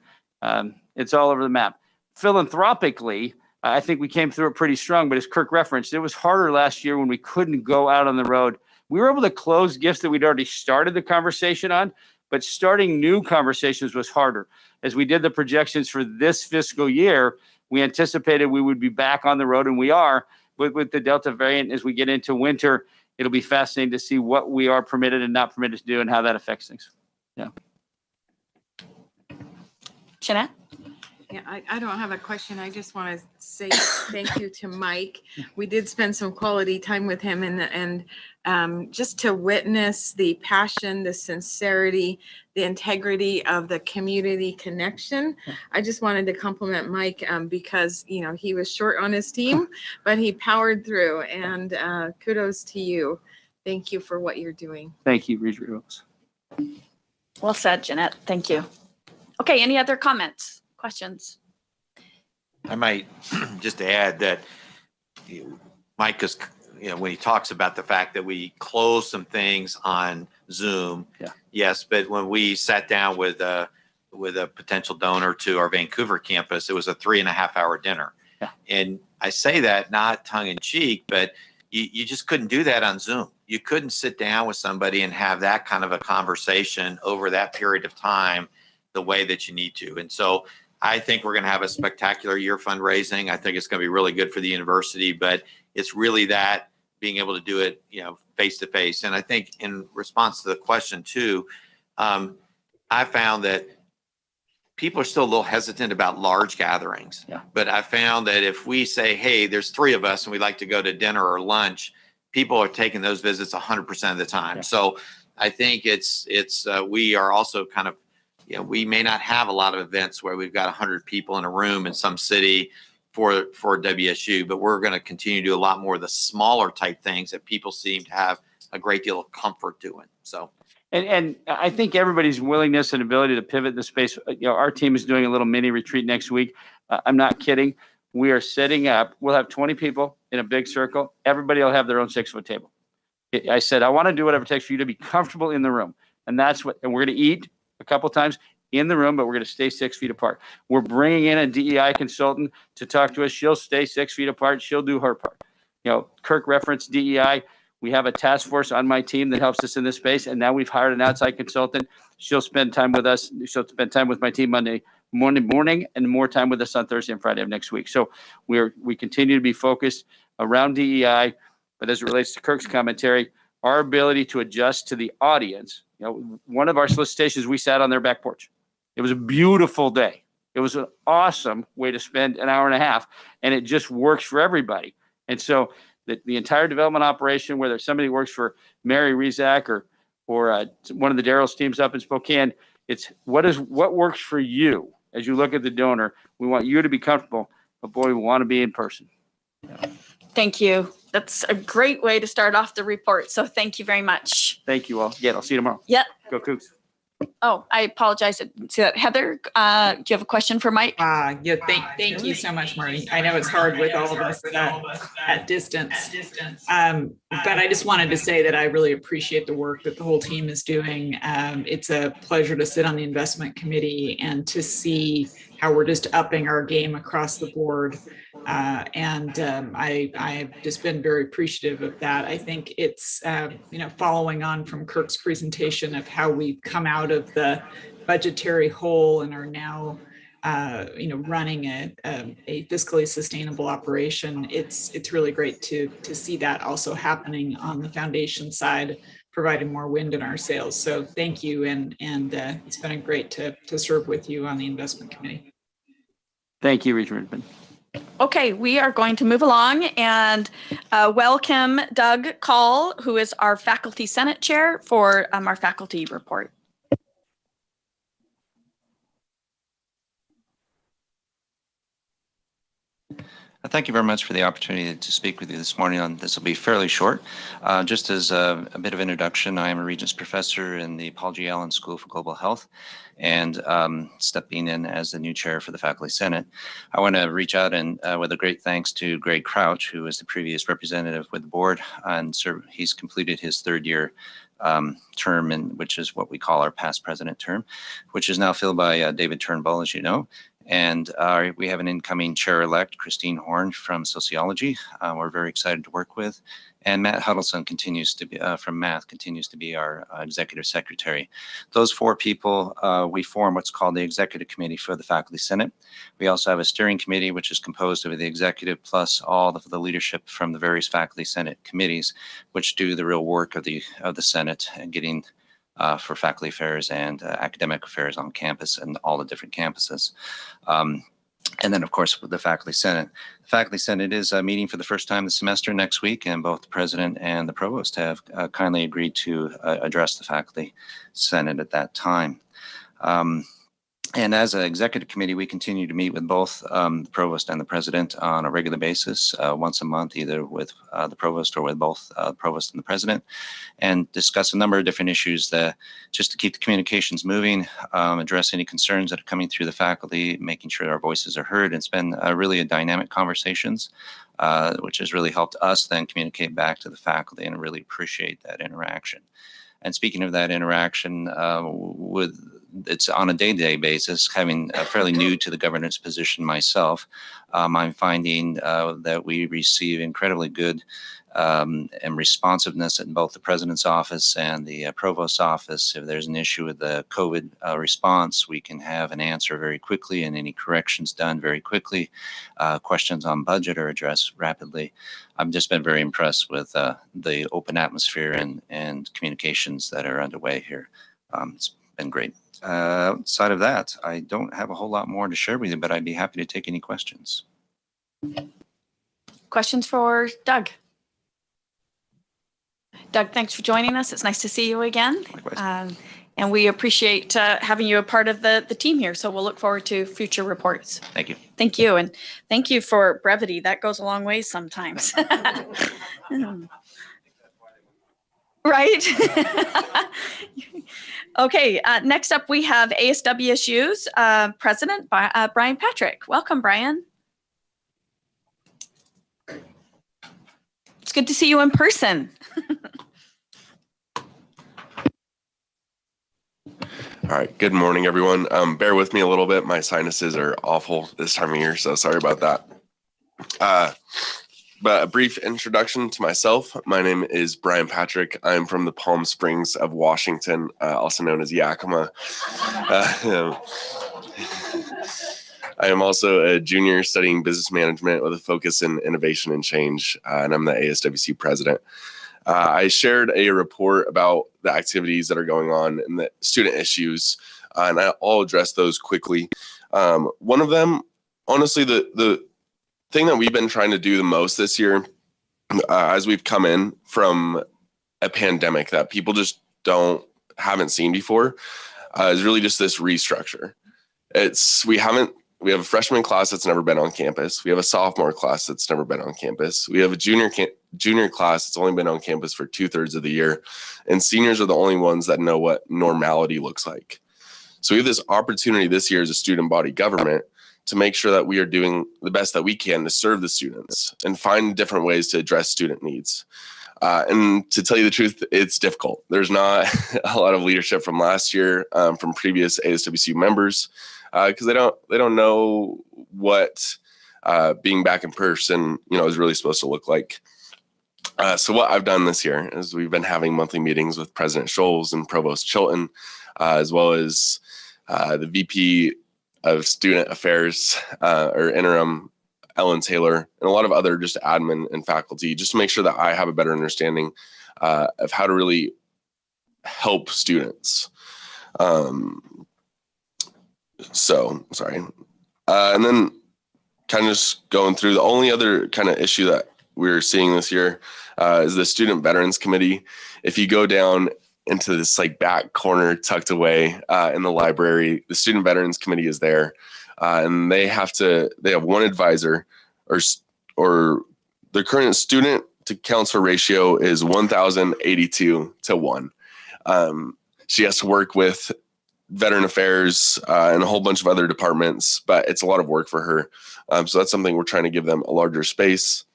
it's all over the map. Philanthropically, I think we came through it pretty strong, but as Kirk referenced, it was harder last year when we couldn't go out on the road. We were able to close gifts that we'd already started the conversation on, but starting new conversations was harder. As we did the projections for this fiscal year, we anticipated we would be back on the road, and we are. With the Delta variant, as we get into winter, it'll be fascinating to see what we are permitted and not permitted to do and how that affects things. Yeah. Jeanette? Yeah, I don't have a question. I just want to say thank you to Mike. We did spend some quality time with him, and just to witness the passion, the sincerity, the integrity of the community connection. I just wanted to compliment Mike because, he was short on his team, but he powered through, and kudos to you. Thank you for what you're doing. Thank you, Regent Rose. Well said, Jeanette. Thank you. Okay, any other comments? Questions? I might just add that Mike is, when he talks about the fact that we closed some things on Zoom, yes, but when we sat down with a potential donor to our Vancouver campus, it was a 3.5-hour dinner. Yeah. And I say that not tongue in cheek, but you just couldn't do that on Zoom. You couldn't sit down with somebody and have that kind of a conversation over that period of time the way that you need to. And so I think we're going to have a spectacular year fundraising. I think it's going to be really good for the university, but it's really that being able to do it, face to face. And I think in response to the question too, I found that people are still a little hesitant about large gatherings. Yeah. But I found that if we say, hey, there's 3 of us and we'd like to go to dinner or lunch, people are taking those visits 100% of the time. Yeah. So I think we are also kind of we may not have a lot of events where we've got 100 people in a room in some city for WSU, but we're going to continue to do a lot more of the smaller type things that people seem to have a great deal of comfort doing. So. And I think everybody's willingness and ability to pivot in the space. Our team is doing a little mini retreat next week. I'm not kidding. We are setting up. We'll have 20 people in a big circle. Everybody will have their own 6-foot table. I said, I want to do whatever it takes for you to be comfortable in the room. And that's what, and we're going to eat a couple times in the room, but we're going to stay 6 feet apart. We're bringing in a DEI consultant to talk to us. She'll stay 6 feet apart. She'll do her part. Kirk referenced DEI. We have a task force on my team that helps us in this space. And now we've hired an outside consultant. She'll spend time with us. She'll spend time with my team Monday morning and more time with us on Thursday and Friday of next week. So we continue to be focused around DEI. But as it relates to Kirk's commentary, our ability to adjust to the audience, one of our solicitations, we sat on their back porch. It was a beautiful day. It was an awesome way to spend an hour and a half, and it just works for everybody. And so the entire development operation, whether somebody works for Mary Rizak or one of the Daryl's teams up in Spokane, it's what works for you as you look at the donor. We want you to be comfortable, but boy, we want to be in person. Thank you. That's a great way to start off the report. So thank you very much. Thank you all. Yeah, I'll see you tomorrow. Yep. Go Cougs. Oh, I apologize. I didn't see that. Heather, do you have a question for Mike? Yeah, thank you so much, Marty. I know it's hard with all of us at distance. But I just wanted to say that I really appreciate the work that the whole team is doing. It's a pleasure to sit on the investment committee and to see how we're just upping our game across the board. I've just been very appreciative of that. I think it's, following on from Kirk's presentation of how we've come out of the budgetary hole and are now, running a fiscally sustainable operation. It's really great to see that also happening on the foundation side, providing more wind in our sails. So thank you. And it's been great to serve with you on the investment committee. Thank you, Regent. Okay, we are going to move along and welcome Doug Call, who is our Faculty Senate Chair, for our faculty report. Thank you very much for the opportunity to speak with you this morning. This will be fairly short. Just as a bit of introduction, I am a Regents professor in the Paul G. Allen School for Global Health, and stepping in as the new chair for the Faculty Senate. I want to reach out and with a great thanks to Greg Crouch, who was the previous representative with the board, and he's completed his third-year term, which is what we call our past president term, which is now filled by David Turnbull, as you know. And we have an incoming chair-elect, Christine Horn from Sociology. We're very excited to work with. And Matt Huddleston continues to be, from Math, continues to be our executive secretary. Those four people, we form what's called the Executive Committee for the Faculty Senate. We also have a steering committee, which is composed of the executive plus all of the leadership from the various Faculty Senate committees, which do the real work of the Senate and getting for faculty affairs and academic affairs on campus and all the different campuses. And then, of course, with the Faculty Senate. The Faculty Senate is meeting for the first time this semester next week, and both the president and the provost have kindly agreed to address the Faculty Senate at that time. And as an executive committee, we continue to meet with both the provost and the president on a regular basis, once a month, either with the provost or with both the provost and the president, and discuss a number of different issues that just to keep the communications moving, address any concerns that are coming through the faculty, making sure our voices are heard. It's been really a dynamic conversations, which has really helped us then communicate back to the faculty, and I really appreciate that interaction. And speaking of that interaction, it's on a day-to-day basis, having fairly new to the governance position myself, I'm finding that we receive incredibly good and responsiveness in both the president's office and the provost's office. If there's an issue with the COVID response, we can have an answer very quickly and any corrections done very quickly. Questions on budget are addressed rapidly. I've just been very impressed with the open atmosphere and communications that are underway here. It's been great. Outside of that, I don't have a whole lot more to share with you, but I'd be happy to take any questions. Questions for Doug? Doug, thanks for joining us. It's nice to see you again. And we appreciate having you a part of the team here. So we'll look forward to future reports. Thank you. Thank you. And thank you for brevity. That goes a long way sometimes. Right? Okay, next up we have ASWSU's President Brian Patrick. Welcome, Brian. It's good to see you in person. All right, good morning, everyone. Bear with me a little bit. My sinuses are awful this time of year, so sorry about that. But a brief introduction to myself. My name is Brian Patrick. I'm from the Palm Springs of Washington, also known as Yakima. I am also a junior studying business management with a focus in innovation and change, and I'm the ASWC president. I shared a report about the activities that are going on and the student issues, and I'll address those quickly. One of them, honestly, the thing that we've been trying to do the most this year, as we've come in from a pandemic that people just haven't seen before, is really just this restructure. We have a freshman class that's never been on campus. We have a sophomore class that's never been on campus. We have a junior class that's only been on campus for 2/3 of the year. And seniors are the only ones that know what normality looks like. So we have this opportunity this year as a student body government to make sure that we are doing the best that we can to serve the students and find different ways to address student needs. And to tell you the truth, it's difficult. There's not a lot of leadership from last year, from previous ASWC members, because they don't know what being back in person, is really supposed to look like. So what I've done this year is we've been having monthly meetings with President Scholes and Provost Chilton, as well as the VP of Student Affairs, or interim Ellen Taylor, and a lot of other just admin and faculty, just to make sure that I have a better understanding of how to really help students. So sorry. And then kind of just going through the only other kind of issue that we're seeing this year is the Student Veterans Committee. If you go down into this back corner tucked away in the library, the Student Veterans Committee is there, and they have one advisor, or their current student to counselor ratio is 1,082 to 1. She has to work with Veteran Affairs and a whole bunch of other departments, but it's a lot of work for her. So that's something we're trying to give them a larger space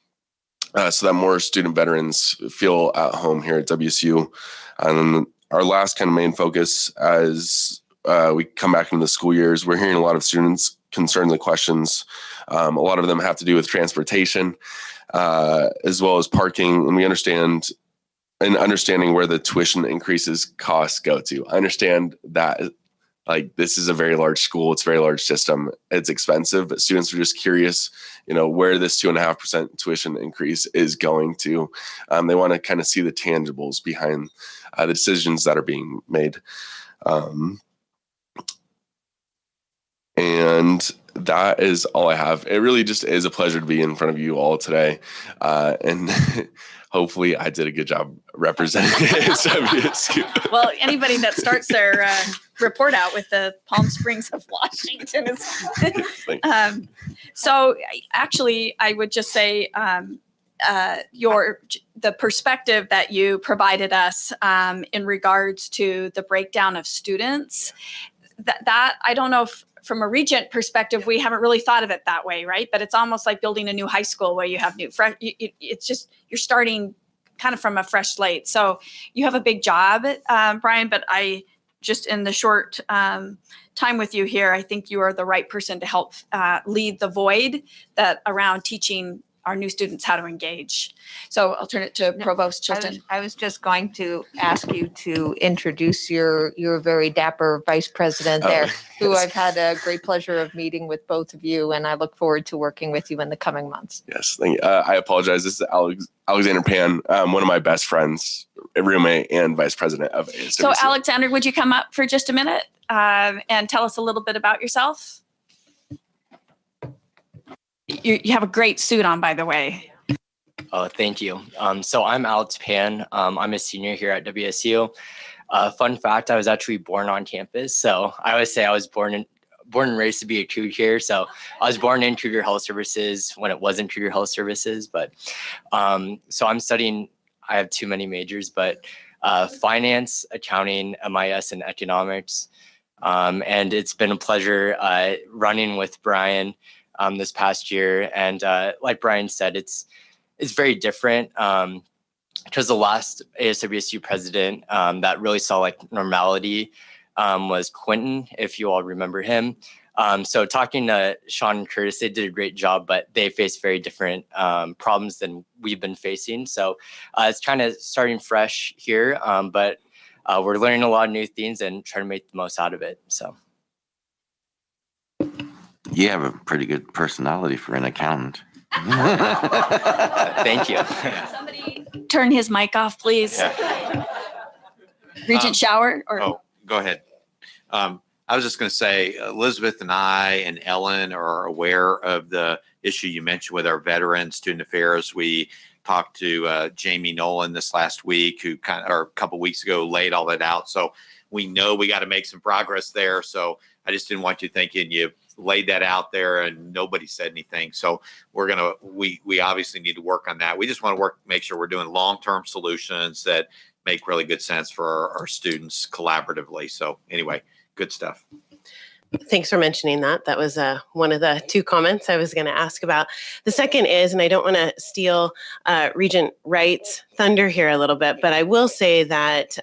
so that more student veterans feel at home here at WSU. And then our last kind of main focus as we come back into the school years, we're hearing a lot of students concerns and questions. A lot of them have to do with transportation as well as parking, and understanding where the tuition increases costs go to. I understand that this is a very large school, it's a very large system, it's expensive, but students are just curious, where this 2.5% tuition increase is going to. They want to kind of see the tangibles behind the decisions that are being made. And that is all I have. It really just is a pleasure to be in front of you all today. And hopefully I did a good job representing WSU. Well, anybody that starts their report out with the Palm Springs of Washington is. So actually, I would just say the perspective that you provided us in regards to the breakdown of students, that I don't know if from a Regent perspective, we haven't really thought of it that way, right? But it's almost like building a new high school where you have it's just, you're starting kind of from a fresh slate. So you have a big job, Brian, but I just in the short time with you here, I think you are the right person to help lead the void that around teaching our new students how to engage. So I'll turn it to Provost Chilton. I was just going to ask you to introduce your very dapper vice president there, who yes. I've had a great pleasure of meeting with both of you, and I look forward to working with you in the coming months. Yes, thank you. I apologize. This is Alexander Pan, one of my best friends, a roommate and vice president of ASWC. So Alexander, would you come up for just a minute and tell us a little bit about yourself? You have a great suit on, by the way. Oh, thank you. So I'm Alex Pan. I'm a senior here at WSU. Fun fact, I was actually born on campus. So I always say I was born and raised to be a Cougar here. So I was born in Cougar Health Services when it wasn't Cougar Health Services. But so I'm studying, I have too many majors, but finance, accounting, MIS, and economics. And it's been a pleasure running with Brian this past year. And like Brian said, it's very different. Because the last ASWSU president that really saw like normality was Quentin, if you all remember him. So talking to Sean and Curtis, they did a great job, but they face very different problems than we've been facing. So it's kind of starting fresh here, but we're learning a lot of new things and trying to make the most out of it. So. You have a pretty good personality for an accountant. Thank you. Somebody turn his mic off, please. Yeah. Regent Shower or Oh, go ahead. I was just going to say, Elizabeth and I and Ellen are aware of the issue you mentioned with our veterans, student affairs. We talked to Jamie Nolan this last week, who or a couple weeks ago laid all that out. So we know we got to make some progress there. So I just didn't want you thinking you laid that out there and nobody said anything. So we obviously need to work on that. We just want to make sure we're doing long-term solutions that make really good sense for our students collaboratively. So anyway, good stuff. Thanks for mentioning that. That was one of the two comments I was going to ask about. The second is, and I don't want to steal Regent Wright's thunder here a little bit, but I will say that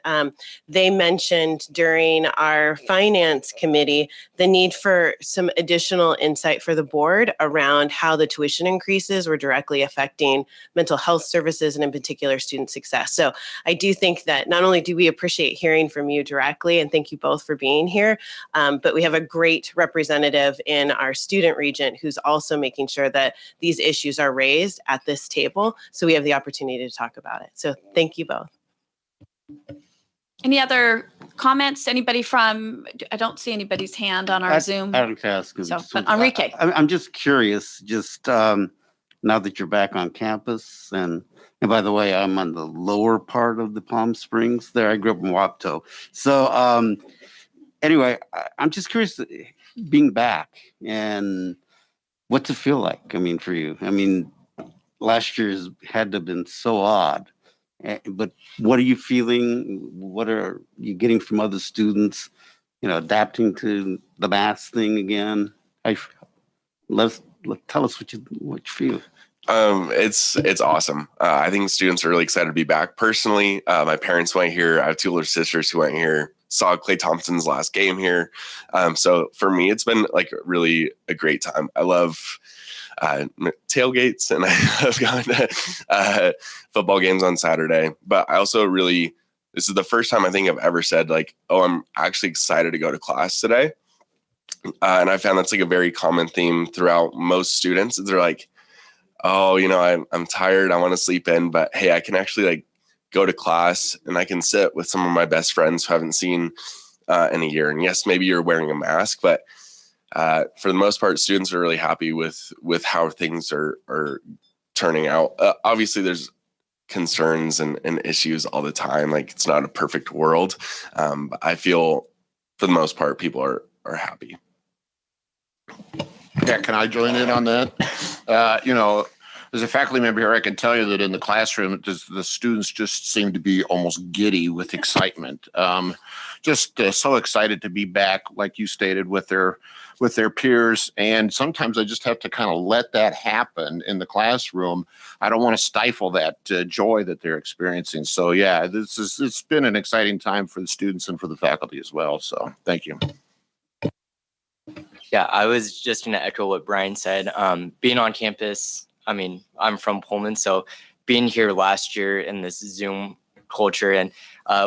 they mentioned during our finance committee the need for some additional insight for the board around how the tuition increases were directly affecting mental health services and in particular student success. So I do think that not only do we appreciate hearing from you directly, and thank you both for being here, but we have a great representative in our student regent who's also making sure that these issues are raised at this table so we have the opportunity to talk about it. So thank you both. any other comments? Anybody from, I don't see anybody's hand on our Zoom. I'd like to ask. So, but Enrique. I'm just curious, just now that you're back on campus, and by the way, I'm on the lower part of the Palm Springs there. I grew up in Wapto. So anyway, I'm just curious, being back and what's it feel like? I mean, for you, I mean, last year's had to have been so odd, but what are you feeling? What are you getting from other students, you know, adapting to the math thing again? Tell us what you feel. It's awesome. I think students are really excited to be back. Personally, my parents went here. I have two older sisters who went here, saw Klay Thompson's last game here. So for me, it's been like really a great time. I love tailgates, and I've gone to football games on Saturday, but I also this is the first time I think I've ever said like, oh, I'm actually excited to go to class today. And I found that's like a very common theme throughout most students. They're like, oh, you know, I'm tired, I want to sleep in, but hey, I can actually like go to class and I can sit with some of my best friends who I haven't seen in a year. And yes, maybe you're wearing a mask, but for the most part, students are really happy with how things are turning out. Obviously, there's concerns and issues all the time. Like, it's not a perfect world. But I feel for the most part, people are happy. Yeah, can I join in on that? You know, as a faculty member here, I can tell you that in the classroom, the students just seem to be almost giddy with excitement. Just so excited to be back, like you stated, with their peers. And sometimes I just have to kind of let that happen in the classroom. I don't want to stifle that joy that they're experiencing. So yeah, it's been an exciting time for the students and for the faculty as well. So thank you. Yeah, I was just going to echo what Brian said. Being on campus, I mean, I'm from Pullman, so being here last year in this Zoom culture, and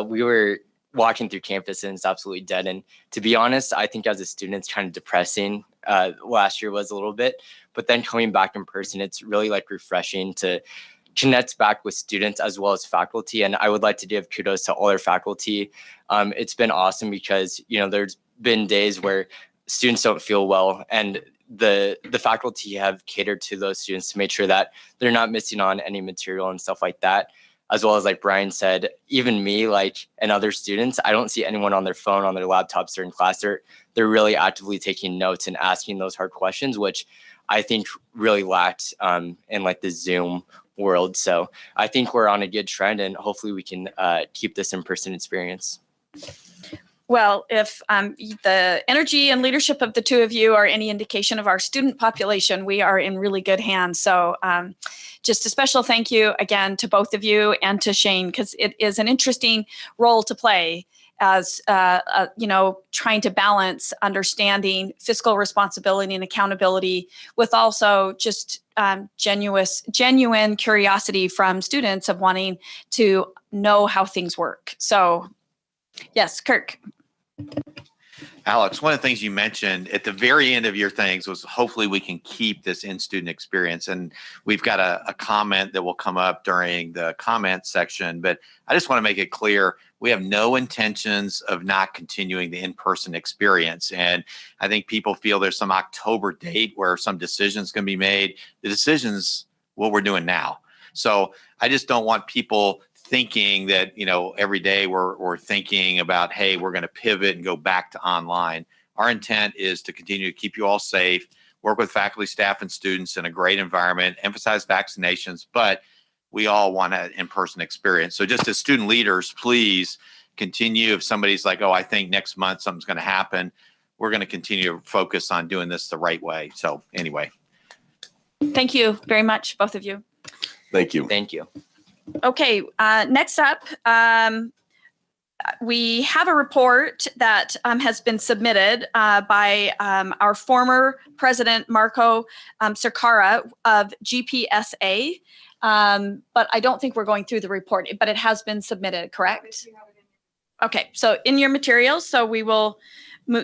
we were walking through campus and it's absolutely dead. And to be honest, I think as a student, it's kind of depressing. Last year was a little bit, but then coming back in person, it's really like refreshing to connect back with students as well as faculty. And I would like to give kudos to all our faculty. It's been awesome because, you know, there's been days where students don't feel well, and the faculty have catered to those students to make sure that they're not missing on any material and stuff like that. as well as like Brian said, even me, like, and other students, I don't see anyone on their phone, on their laptops during class. They're really actively taking notes and asking those hard questions, which I think really lacked in like the Zoom world. So I think we're on a good trend, and hopefully we can keep this in-person experience. Well, if the energy and leadership of the two of you are any indication of our student population, we are in really good hands. So just a special thank you again to both of you and to Shane, because it is an interesting role to play as, trying to balance understanding fiscal responsibility and accountability with also just genuine curiosity from students of wanting to know how things work. So yes, Kirk. Alex, one of the things you mentioned at the very end of your things was hopefully we can keep this in-student experience. And we've got a comment that will come up during the comment section, but I just want to make it clear, we have no intentions of not continuing the in-person experience. And I think people feel there's some October date where some decisions can be made. The decision's what we're doing now. So I just don't want people thinking that, every day we're thinking about, hey, we're going to pivot and go back to online. Our intent is to continue to keep you all safe, work with faculty, staff, and students in a great environment, emphasize vaccinations, but we all want an in-person experience. So just as student leaders, please continue. If somebody's like, oh, I think next month something's going to happen, we're going to continue to focus on doing this the right way. So anyway. Thank you very much, both of you. Thank you. Thank you. Okay, next up, we have a report that has been submitted by our former president, Marco Cercara of GPSA, but I don't think we're going through the report, but it has been submitted, correct? Okay, so in your materials, so we will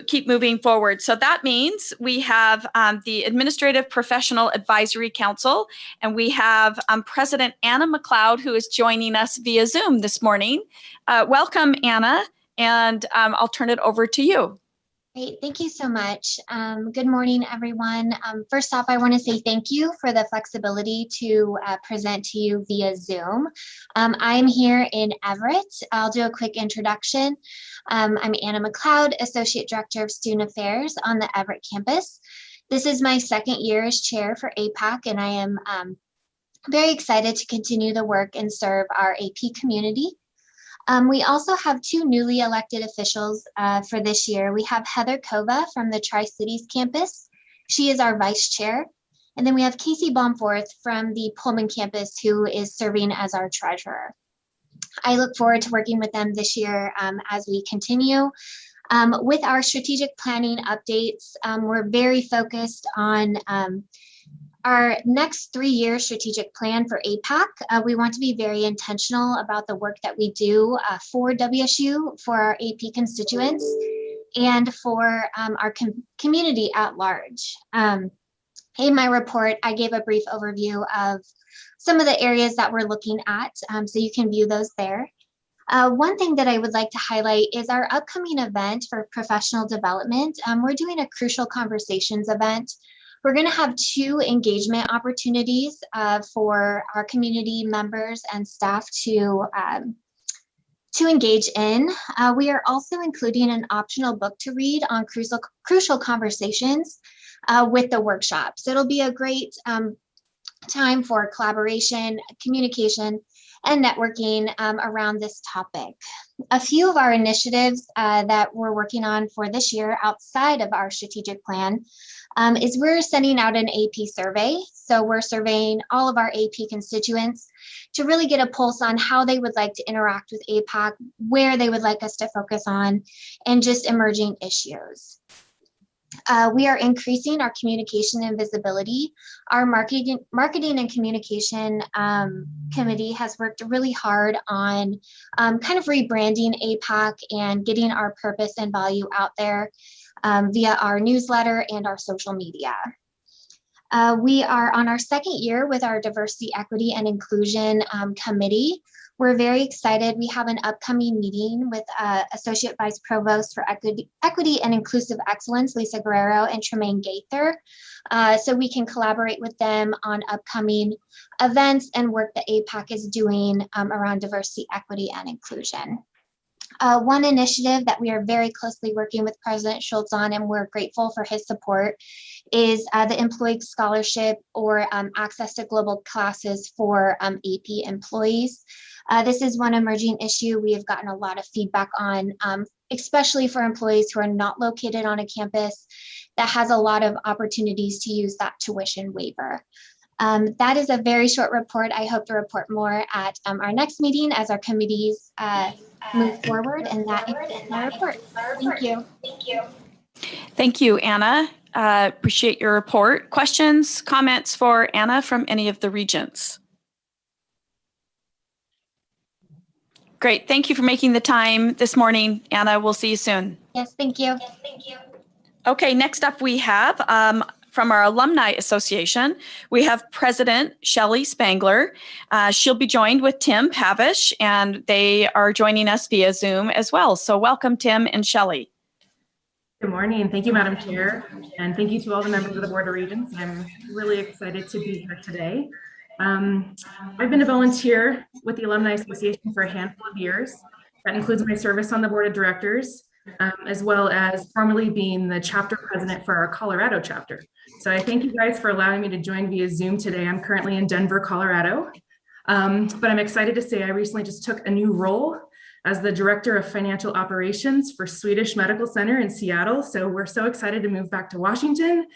keep moving forward. So that means we have the Administrative Professional Advisory Council, and we have President Anna McLeod, who is joining us via Zoom this morning. Welcome, Anna, and I'll turn it over to you. Great, thank you so much. Good morning, everyone. First off, I want to say thank you for the flexibility to present to you via Zoom. I'm here in Everett. I'll do a quick introduction. I'm Anna McLeod, Associate Director of Student Affairs on the Everett campus. This is my second year as chair for AIPAC, and I am very excited to continue the work and serve our AP community. We also have two newly elected officials for this year. We have Heather Kova from the Tri-Cities campus. She is our vice chair. And then we have Casey Baumforth from the Pullman campus, who is serving as our treasurer. I look forward to working with them this year as we continue. With our strategic planning updates, we're very focused on our next 3-year strategic plan for AIPAC. We want to be very intentional about the work that we do for WSU, for our AP constituents, and for our community at large. In my report, I gave a brief overview of some of the areas that we're looking at, so you can view those there. One thing that I would like to highlight is our upcoming event for professional development. We're doing a Crucial Conversations event. We're going to have 2 engagement opportunities for our community members and staff to engage in. We are also including an optional book to read on crucial conversations with the workshop. So it'll be a great time for collaboration, communication, and networking around this topic. A few of our initiatives that we're working on for this year outside of our strategic plan is we're sending out an AP survey. So we're surveying all of our AP constituents to really get a pulse on how they would like to interact with AIPAC, where they would like us to focus on, and just emerging issues. We are increasing our communication and visibility. Our marketing and communication committee has worked really hard on kind of rebranding AIPAC and getting our purpose and value out there via our newsletter and our social media. We are on our second year with our Diversity, Equity, and Inclusion Committee. We're very excited. We have an upcoming meeting with Associate Vice Provost for Equity and Inclusive Excellence, Lisa Guerrero, and Tremaine Gaither. So we can collaborate with them on upcoming events and work that AIPAC is doing around diversity, equity, and inclusion. One initiative that we are very closely working with President Schultz on, and we're grateful for his support, is the Employee Scholarship or access to global classes for AP employees. This is one emerging issue we have gotten a lot of feedback on, especially for employees who are not located on a campus that has a lot of opportunities to use that tuition waiver. That is a very short report. I hope to report more at our next meeting as our committees move forward, and that is my report. Thank you. Thank you, Anna. Appreciate your report. Questions, comments for Anna from any of the regents? Great. Thank you for making the time this morning, Anna. We'll see you soon. Yes, thank you. Okay, next up we have from our Alumni Association, we have President Shelley Spangler. She'll be joined with Tim Pavish, and they are joining us via Zoom as well. So welcome, Tim and Shelley. Good morning. Thank you, Madam Chair, and thank you to all the members of the Board of Regents. I'm really excited to be here today. I've been a volunteer with the Alumni Association for a handful of years. That includes my service on the Board of Directors, as well as formerly being the chapter president for our Colorado chapter. So I thank you guys for allowing me to join via Zoom today. I'm currently in Denver, Colorado, but I'm excited to say I recently just took a new role as the Director of Financial Operations for Swedish Medical Center in Seattle. So we're so excited to move back to Washington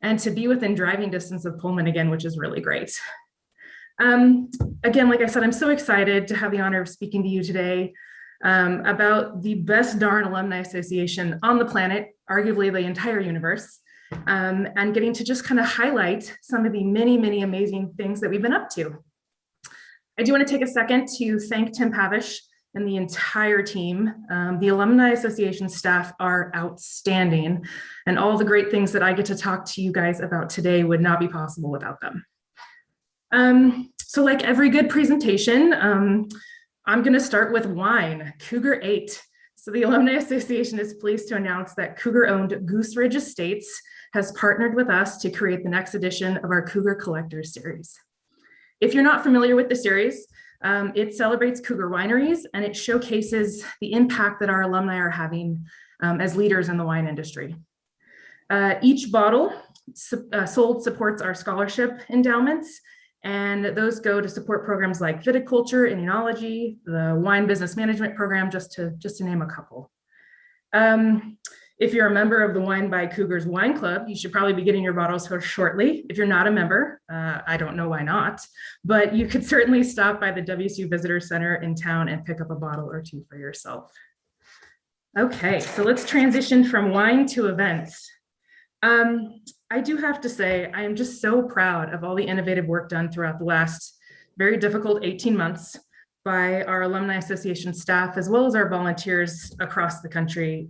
and to be within driving distance of Pullman again, which is really great. Again, like I said, I'm so excited to have the honor of speaking to you today about the best darn alumni association on the planet, arguably the entire universe, and getting to just kind of highlight some of the many, many amazing things that we've been up to. I do want to take a second to thank Tim Pavish and the entire team. The Alumni Association staff are outstanding, and all the great things that I get to talk to you guys about today would not be possible without them. So like every good presentation, I'm going to start with wine, Cougar 8. So the Alumni Association is pleased to announce that Cougar-owned Goose Ridge Estates has partnered with us to create the next edition of our Cougar Collectors Series. If you're not familiar with the series, it celebrates Cougar wineries and it showcases the impact that our alumni are having as leaders in the wine industry. Each bottle sold supports our scholarship endowments, and those go to support programs like viticulture and enology, the wine business management program, just to name a couple. If you're a member of the Wine by Cougars Wine Club, you should probably be getting your bottles shortly. If you're not a member, I don't know why not, but you could certainly stop by the WSU Visitor Center in town and pick up a bottle or two for yourself. Okay, so let's transition from wine to events. I do have to say, I am just so proud of all the innovative work done throughout the last very difficult 18 months by our Alumni Association staff, as well as our volunteers across the country.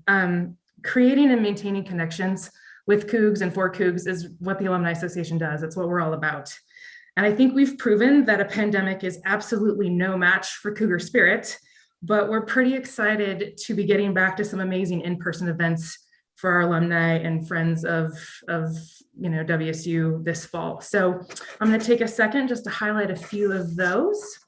Creating and maintaining connections with Cougs and for Cougs is what the Alumni Association does. It's what we're all about. And I think we've proven that a pandemic is absolutely no match for Cougar spirit, but we're pretty excited to be getting back to some amazing in-person events for our alumni and friends of WSU this fall. So I'm going to take a second just to highlight a few of those.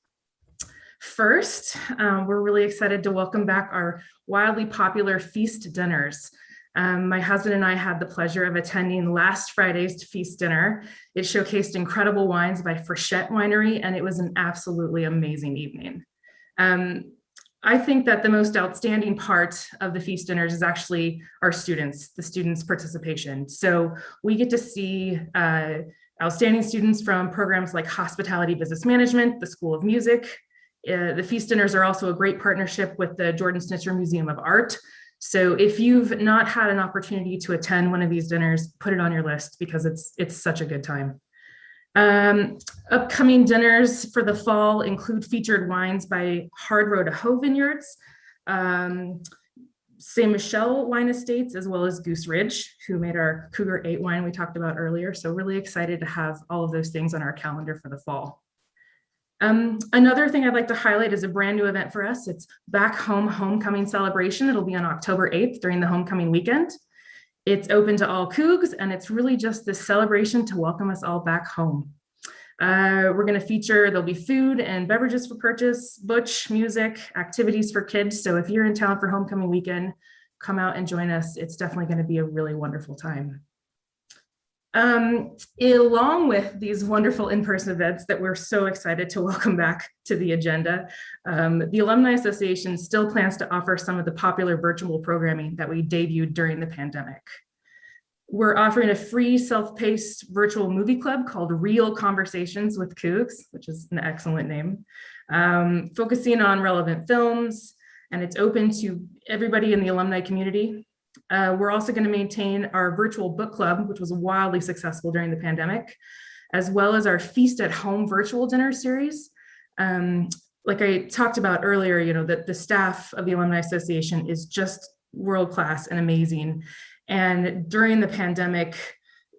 First, we're really excited to welcome back our wildly popular feast dinners. My husband and I had the pleasure of attending last Friday's feast dinner. It showcased incredible wines by Frechette Winery, and it was an absolutely amazing evening. I think that the most outstanding part of the feast dinners is actually our students, the students' participation. So we get to see outstanding students from programs like Hospitality Business Management, the School of Music. The feast dinners are also a great partnership with the Jordan Snitzer Museum of Art. So if you've not had an opportunity to attend one of these dinners, put it on your list because it's such a good time. Upcoming dinners for the fall include featured wines by Hard Row to Hoe Vineyards, St. Michelle Wine Estates, as well as Goose Ridge, who made our Cougar 8 wine we talked about earlier. So really excited to have all of those things on our calendar for the fall. Another thing I'd like to highlight is a brand new event for us. It's Back Home Homecoming Celebration. It'll be on October 8th during the homecoming weekend. It's open to all Cougs, and it's really just this celebration to welcome us all back home. We're going to feature, there'll be food and beverages for purchase, butch, music, activities for kids. So if you're in town for homecoming weekend, come out and join us. It's definitely going to be a really wonderful time. Along with these wonderful in-person events that we're so excited to welcome back to the agenda, the Alumni Association still plans to offer some of the popular virtual programming that we debuted during the pandemic. We're offering a free self-paced virtual movie club called Real Conversations with Cougs, which is an excellent name, focusing on relevant films, and it's open to everybody in the alumni community. We're also going to maintain our virtual book club, which was wildly successful during the pandemic, as well as our Feast at Home virtual dinner series. Like I talked about earlier, you know, that the staff of the Alumni Association is just world-class and amazing. And during the pandemic,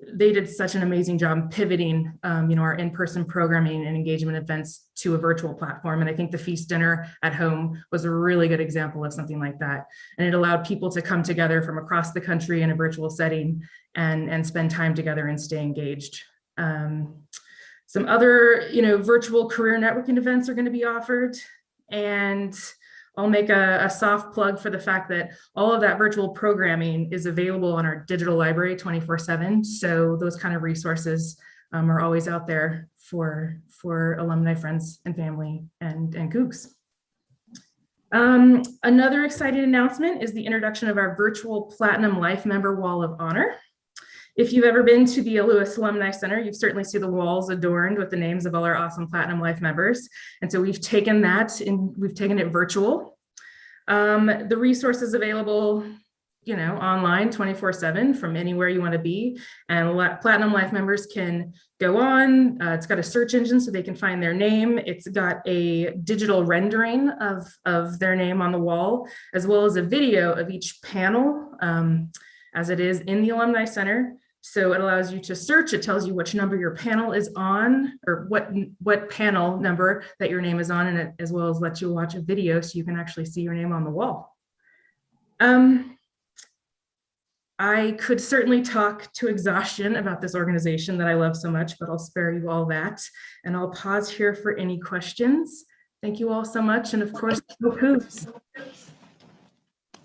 they did such an amazing job pivoting, you know, our in-person programming and engagement events to a virtual platform. And I think the Feast Dinner at Home was a really good example of something like that. And it allowed people to come together from across the country in a virtual setting and spend time together and stay engaged. Some other, you know, virtual career networking events are going to be offered. And I'll make a soft plug for the fact that all of that virtual programming is available on our digital library 24/7. So those kind of resources are always out there for alumni, friends, and family and Cougs. Another exciting announcement is the introduction of our virtual Platinum Life Member Wall of Honor. If you've ever been to the Lewis Alumni Center, you've certainly seen the walls adorned with the names of all our awesome Platinum Life members. And so we've taken that and we've taken it virtual. The resources available, you know, online 24/7 from anywhere you want to be. And Platinum Life members can go on. It's got a search engine so they can find their name. It's got a digital rendering of their name on the wall, as well as a video of each panel as it is in the Alumni Center. So it allows you to search. It tells you which number your panel is on, or what panel number that your name is on, and it as well as lets you watch a video so you can actually see your name on the wall. I could certainly talk to exhaustion about this organization that I love so much, but I'll spare you all that. And I'll pause here for any questions. Thank you all so much. And of course, go Cougs.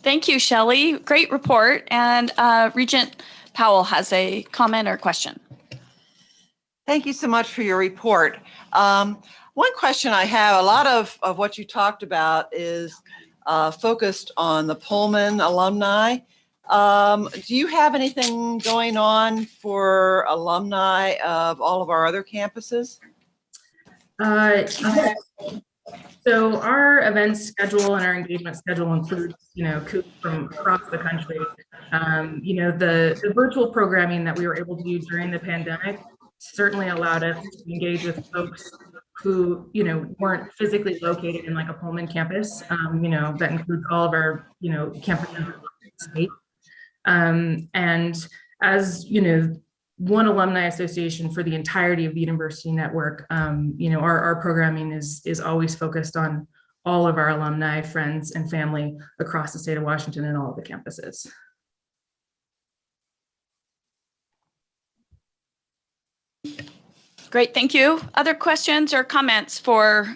Thank you, Shelley. Great report. And Regent Powell has a comment or question. Thank you so much for your report. One question I have, a lot of what you talked about is focused on the Pullman alumni. Do you have anything going on for alumni of all of our other campuses? So our event schedule and our engagement schedule includes, you know, from across the country. You know, the virtual programming that we were able to do during the pandemic certainly allowed us to engage with folks who, you know, weren't physically located in like a Pullman campus. You know, that includes all of our, you know, campuses in the state. And as, you know, one alumni association for the entirety of the university network, you know, our programming is always focused on all of our alumni, friends, and family across the state of Washington and all of the campuses. Great, thank you. Other questions or comments for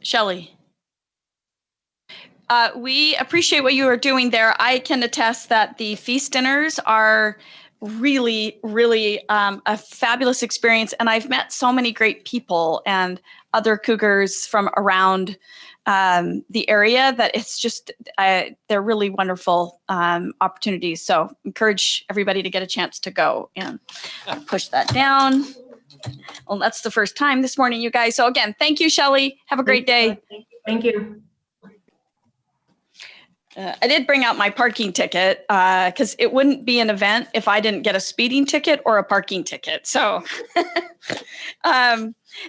Shelley? We appreciate what you are doing there. I can attest that the feast dinners are really, really a fabulous experience. And I've met so many great people and other Cougars from around the area that it's just, they're really wonderful opportunities. So encourage everybody to get a chance to go and push that down. Well, that's the first time this morning, you guys. So again, thank you, Shelley. Have a great day. Thank you. I did bring out my parking ticket because it wouldn't be an event if I didn't get a speeding ticket or a parking ticket. So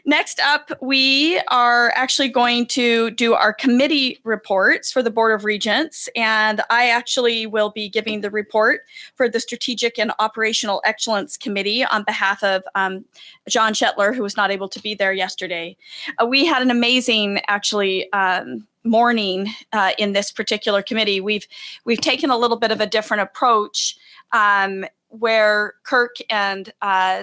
next up, we are actually going to do our committee reports for the Board of Regents. And I actually will be giving the report for the Strategic and Operational Excellence Committee on behalf of John Shetler, who was not able to be there yesterday. We had an amazing, actually, morning in this particular committee. We've taken a little bit of a different approach where Kirk and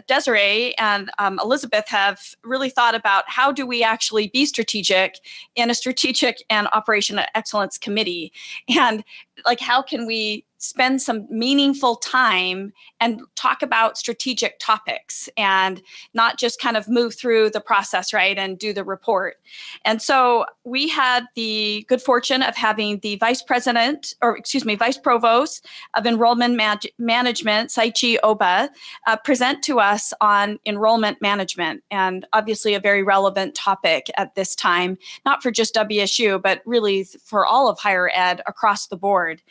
Desiree and Elizabeth have really thought about how do we actually be strategic in a strategic and operational excellence committee, and like how can we spend some meaningful time and talk about strategic topics and not just kind of move through the process, right, and do the report. And so we had the good fortune of having the Vice Provost of Enrollment Management, Saichi Oba, present to us on enrollment management, and obviously a very relevant topic at this time, not for just WSU, but really for all of higher ed across the board.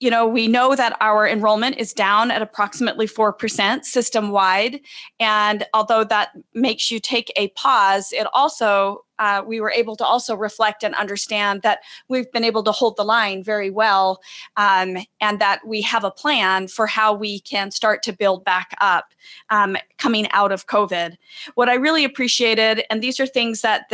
You know, we know that our enrollment is down at approximately 4% system-wide. And although that makes you take a pause, it also, we were able to also reflect and understand that we've been able to hold the line very well, and that we have a plan for how we can start to build back up coming out of COVID. What I really appreciated, and these are things that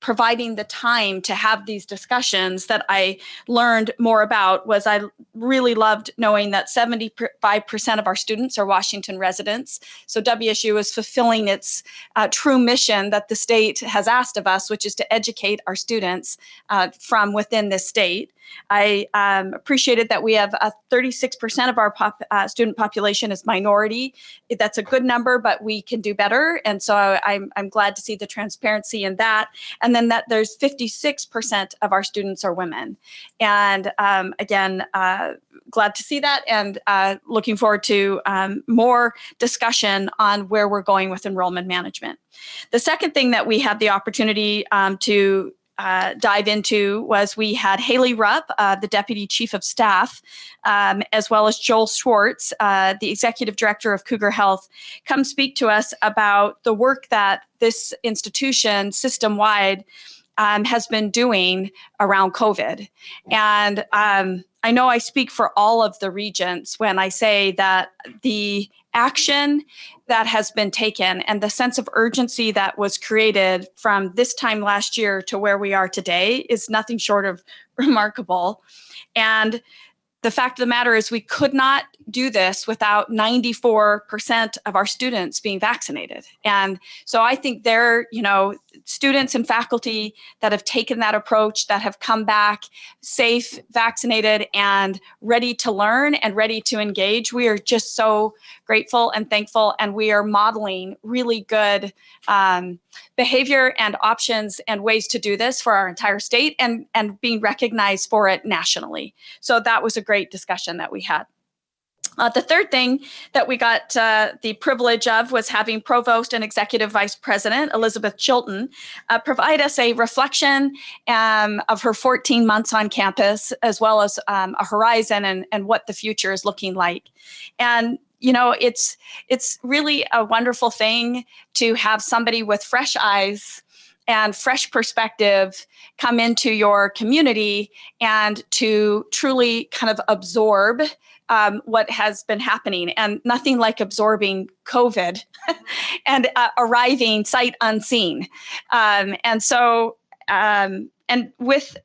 providing the time to have these discussions that I learned more about, was I really loved knowing that 75% of our students are Washington residents. So WSU is fulfilling its true mission that the state has asked of us, which is to educate our students from within this state. I appreciated that we have 36% of our student population is minority. That's a good number, but we can do better. And so I'm glad to see the transparency in that. And then that there's 56% of our students are women. And again, glad to see that, and looking forward to more discussion on where we're going with enrollment management. The second thing that we had the opportunity to dive into was we had Haley Rupp, the Deputy Chief of Staff, as well as Joel Schwartz, the Executive Director of Cougar Health, come speak to us about the work that this institution system-wide has been doing around COVID. And I know I speak for all of the regents when I say that the action that has been taken and the sense of urgency that was created from this time last year to where we are today is nothing short of remarkable. And the fact of the matter is we could not do this without 94% of our students being vaccinated. And so I think there, you know, students and faculty that have taken that approach, that have come back safe, vaccinated, and ready to learn and ready to engage, we are just so grateful and thankful. And we are modeling really good behavior and options and ways to do this for our entire state, and being recognized for it nationally. So that was a great discussion that we had. The third thing that we got the privilege of was having Provost and Executive Vice President Elizabeth Chilton provide us a reflection of her 14 months on campus, as well as a horizon and what the future is looking like. And you know, it's really a wonderful thing to have somebody with fresh eyes and fresh perspective come into your community and to truly kind of absorb what has been happening, and nothing like absorbing COVID and arriving sight unseen. And so, and with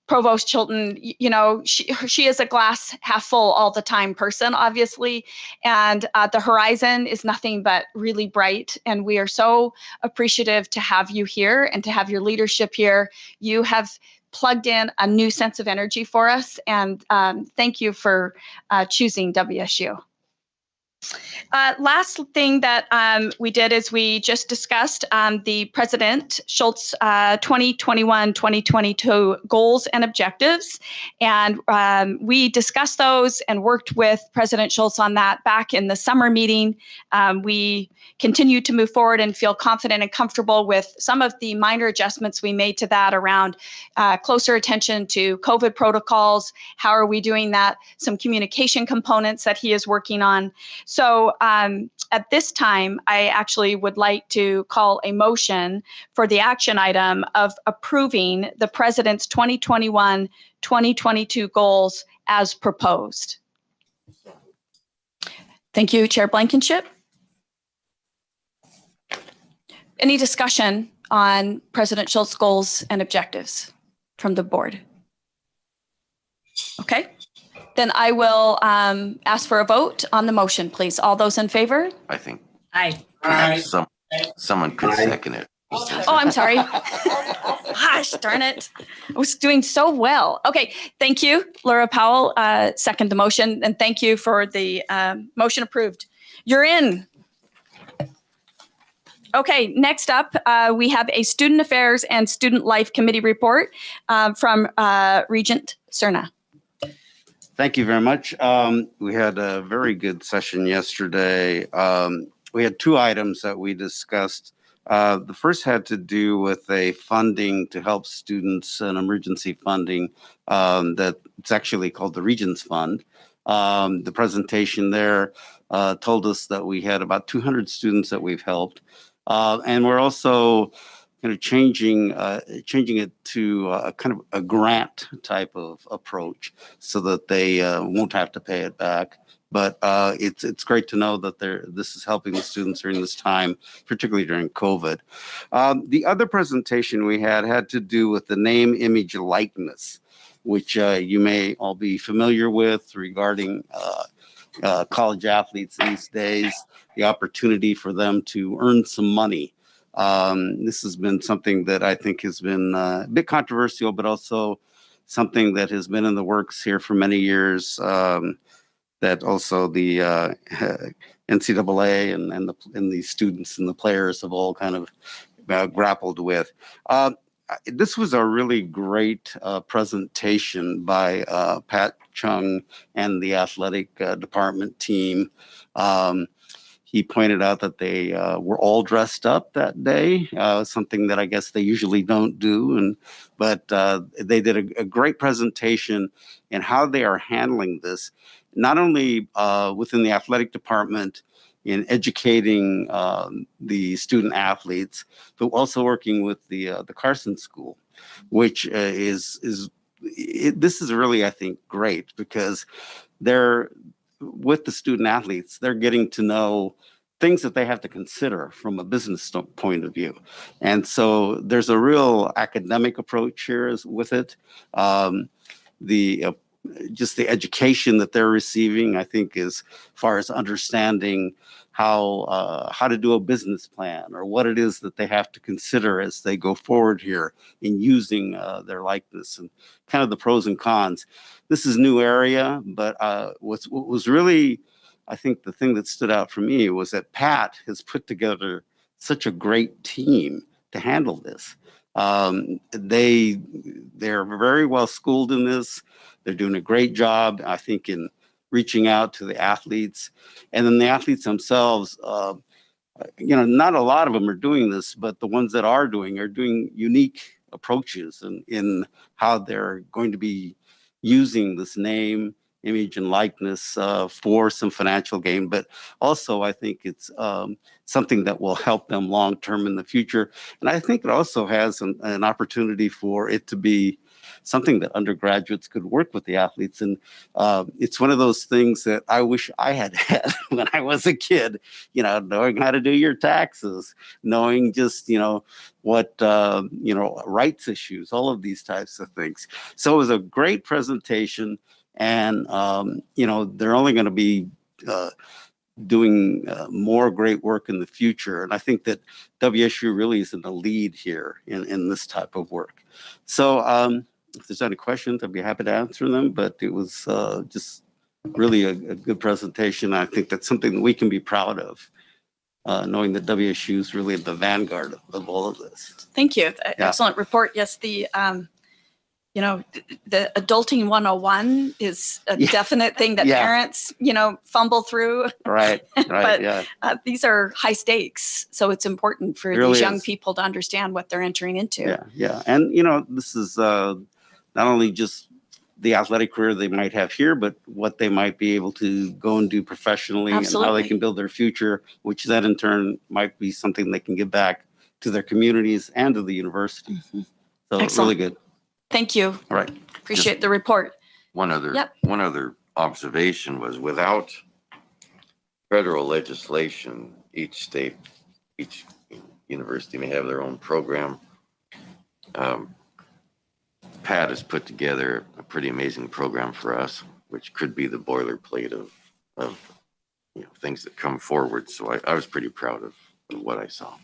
Provost Chilton, you know, she is a glass half full all the time person, obviously, and the horizon is nothing but really bright. And we are so appreciative to have you here and to have your leadership here. You have plugged in a new sense of energy for us, and thank you for choosing WSU. Last thing that we did is we just discussed the President Schultz 2021-2022 goals and objectives. And we discussed those and worked with President Schultz on that back in the summer meeting. We continue to move forward and feel confident and comfortable with some of the minor adjustments we made to that around closer attention to COVID protocols. How are we doing that? Some communication components that he is working on. So at this time, I actually would like to call a motion for the action item of approving the President's 2021-2022 goals as proposed. Thank you, Chair Blankenship. Any discussion on President Schultz's goals and objectives from the board? Okay. Then I will ask for a vote on the motion, please. All those in favor? I think Aye. someone could second it. Oh, I'm sorry. Gosh, darn it. I was doing so well. Okay, thank you. Laura Powell, second the motion, and thank you for the motion approved. You're in. Okay, next up, we have a Student Affairs and Student Life Committee report from Regent Cerna. Thank you very much. We had a very good session yesterday. We had two items that we discussed. The first had to do with a funding to help students, an emergency funding that it's actually called the Regents Fund. The presentation there told us that we had about 200 students that we've helped. And we're also kind of changing it to a kind of a grant type of approach so that they won't have to pay it back. But it's great to know that this is helping the students during this time, particularly during COVID. The other presentation we had to do with the name, image, likeness, which you may all be familiar with regarding college athletes these days, the opportunity for them to earn some money. This has been something that I think has been a bit controversial, but also something that has been in the works here for many years, that also the NCAA and the students and the players have all kind of grappled with. This was a really great presentation by Pat Chung and the athletic department team. He pointed out that they were all dressed up that day, something that I guess they usually don't do. But they did a great presentation in how they are handling this, not only within the athletic department in educating the student athletes, but also working with the Carson School, which this is really, I think, great because they're with the student athletes, they're getting to know things that they have to consider from a business point of view. And so there's a real academic approach here with it. Just the education that they're receiving, I think, as far as understanding how to do a business plan or what it is that they have to consider as they go forward here in using their likeness and kind of the pros and cons. This is a new area, but what was really, I think, the thing that stood out for me was that Pat has put together such a great team to handle this. They're very well schooled in this. They're doing a great job, I think, in reaching out to the athletes. And then the athletes themselves, not a lot of them are doing this, but the ones that are doing unique approaches in how they're going to be using this name, image, and likeness for some financial gain. But also, I think it's something that will help them long term in the future. And I think it also has an opportunity for it to be something that undergraduates could work with the athletes. And it's one of those things that I wish I had when I was a kid, knowing how to do your taxes, knowing just, what, rights issues, all of these types of things. So it was a great presentation. And, they're only going to be doing more great work in the future. And I think that WSU really is in the lead here in this type of work. So if there's any questions, I'd be happy to answer them. But it was just really a good presentation. I think that's something that we can be proud of, knowing that WSU is really at the vanguard of all of this. Thank you. Yeah. Excellent report. Yes, the adulting 101 is a definite thing that parents, fumble through. Right, but yeah. These are high stakes. So it's important for really these young is. people to understand what they're entering into. Yeah. And, this is not only just the athletic career they might have here, but what they might be able to go and do professionally. Absolutely. And how they can build their future, which then in turn might be something they can give back to their communities and to the university. So Excellent. really good. Thank you. All right. Appreciate the report. One other observation was, without federal legislation, each state, each university may have their own program. Pat has put together a pretty amazing program for us, which could be the boilerplate of things that come forward. So I was pretty proud of what I saw.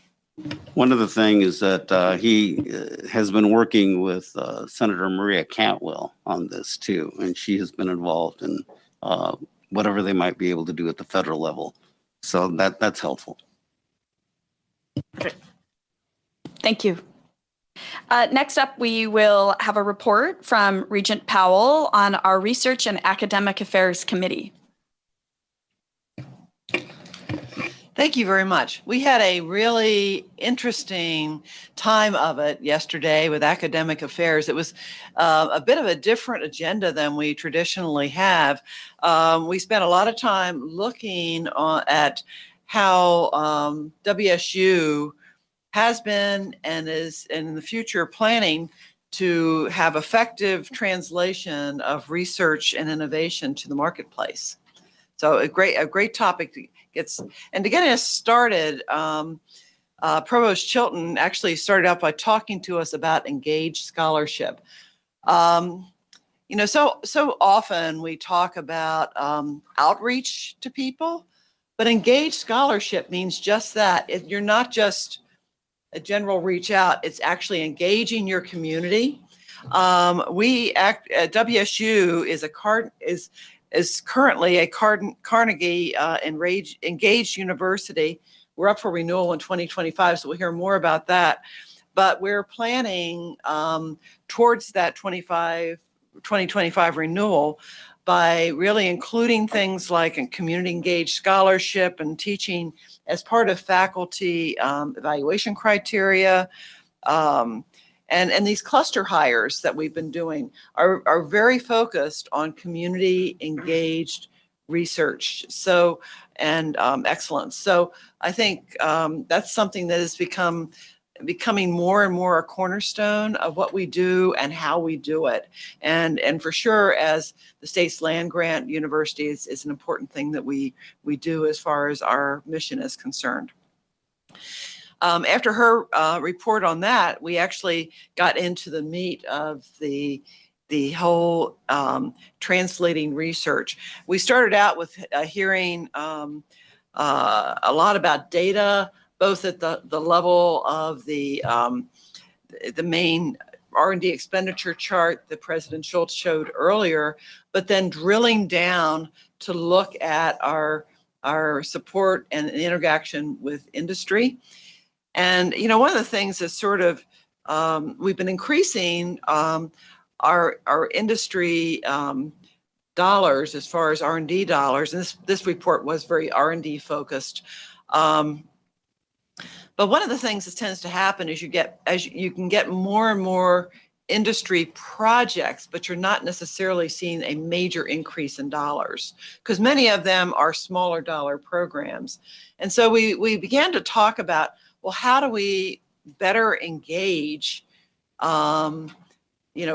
One of the things is that he has been working with Senator Maria Cantwell on this too, and she has been involved in whatever they might be able to do at the federal level. So that's helpful. Okay. Thank you. Next up, we will have a report from Regent Powell on our Research and Academic Affairs Committee. Thank you very much. We had a really interesting time of it yesterday with academic affairs. It was a bit of a different agenda than we traditionally have. We spent a lot of time looking at how WSU has been and is in the future planning to have effective translation of research and innovation to the marketplace. So a great topic to get us started. Provost Chilton actually started out by talking to us about engaged scholarship. So often we talk about outreach to people, but engaged scholarship means just that. You're not just a general reach out, it's actually engaging your community. WSU is currently a Carnegie engaged university. We're up for renewal in 2025, so we'll hear more about that. But we're planning towards that 2025 renewal by really including things like a community engaged scholarship and teaching as part of faculty evaluation criteria. And these cluster hires that we've been doing are very focused on community engaged research and excellence. So I think that's something that has becoming more and more a cornerstone of what we do and how we do it. And for sure, as the state's land grant university is an important thing that we do as far as our mission is concerned. After her report on that, we actually got into the meat of the whole translating research. We started out with hearing a lot about data, both at the level of the main R&D expenditure chart that President Schultz showed earlier, but then drilling down to look at our support and interaction with industry. And, one of the things is sort of, we've been increasing our industry dollars as far as R&D dollars. And this report was very R&D focused. But one of the things that tends to happen is you can get more and more industry projects, but you're not necessarily seeing a major increase in dollars because many of them are smaller dollar programs. And so we began to talk about, well, how do we better engage,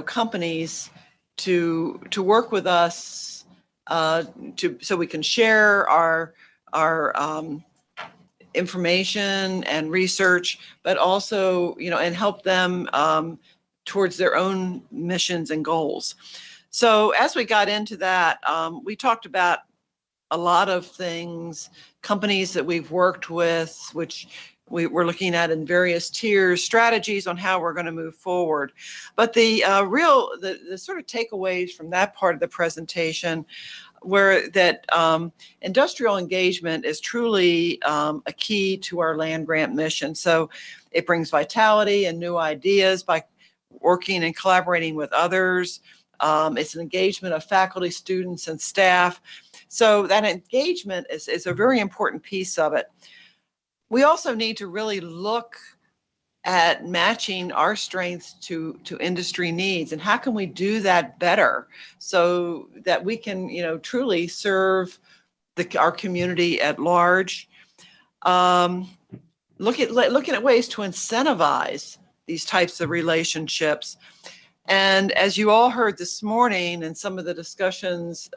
companies to work with us so we can share our information and research, but also, and help them towards their own missions and goals. So as we got into that, we talked about a lot of things, companies that we've worked with, which we're looking at in various tiers, strategies on how we're going to move forward. But the sort of takeaways from that part of the presentation where that industrial engagement is truly a key to our land grant mission. So it brings vitality and new ideas by working and collaborating with others. It's an engagement of faculty, students, and staff. So that engagement is a very important piece of it. We also need to really look at matching our strengths to industry needs, and how can we do that better so that we can, truly serve our community at large. Looking at ways to incentivize these types of relationships. And as you all heard this morning in some of the discussions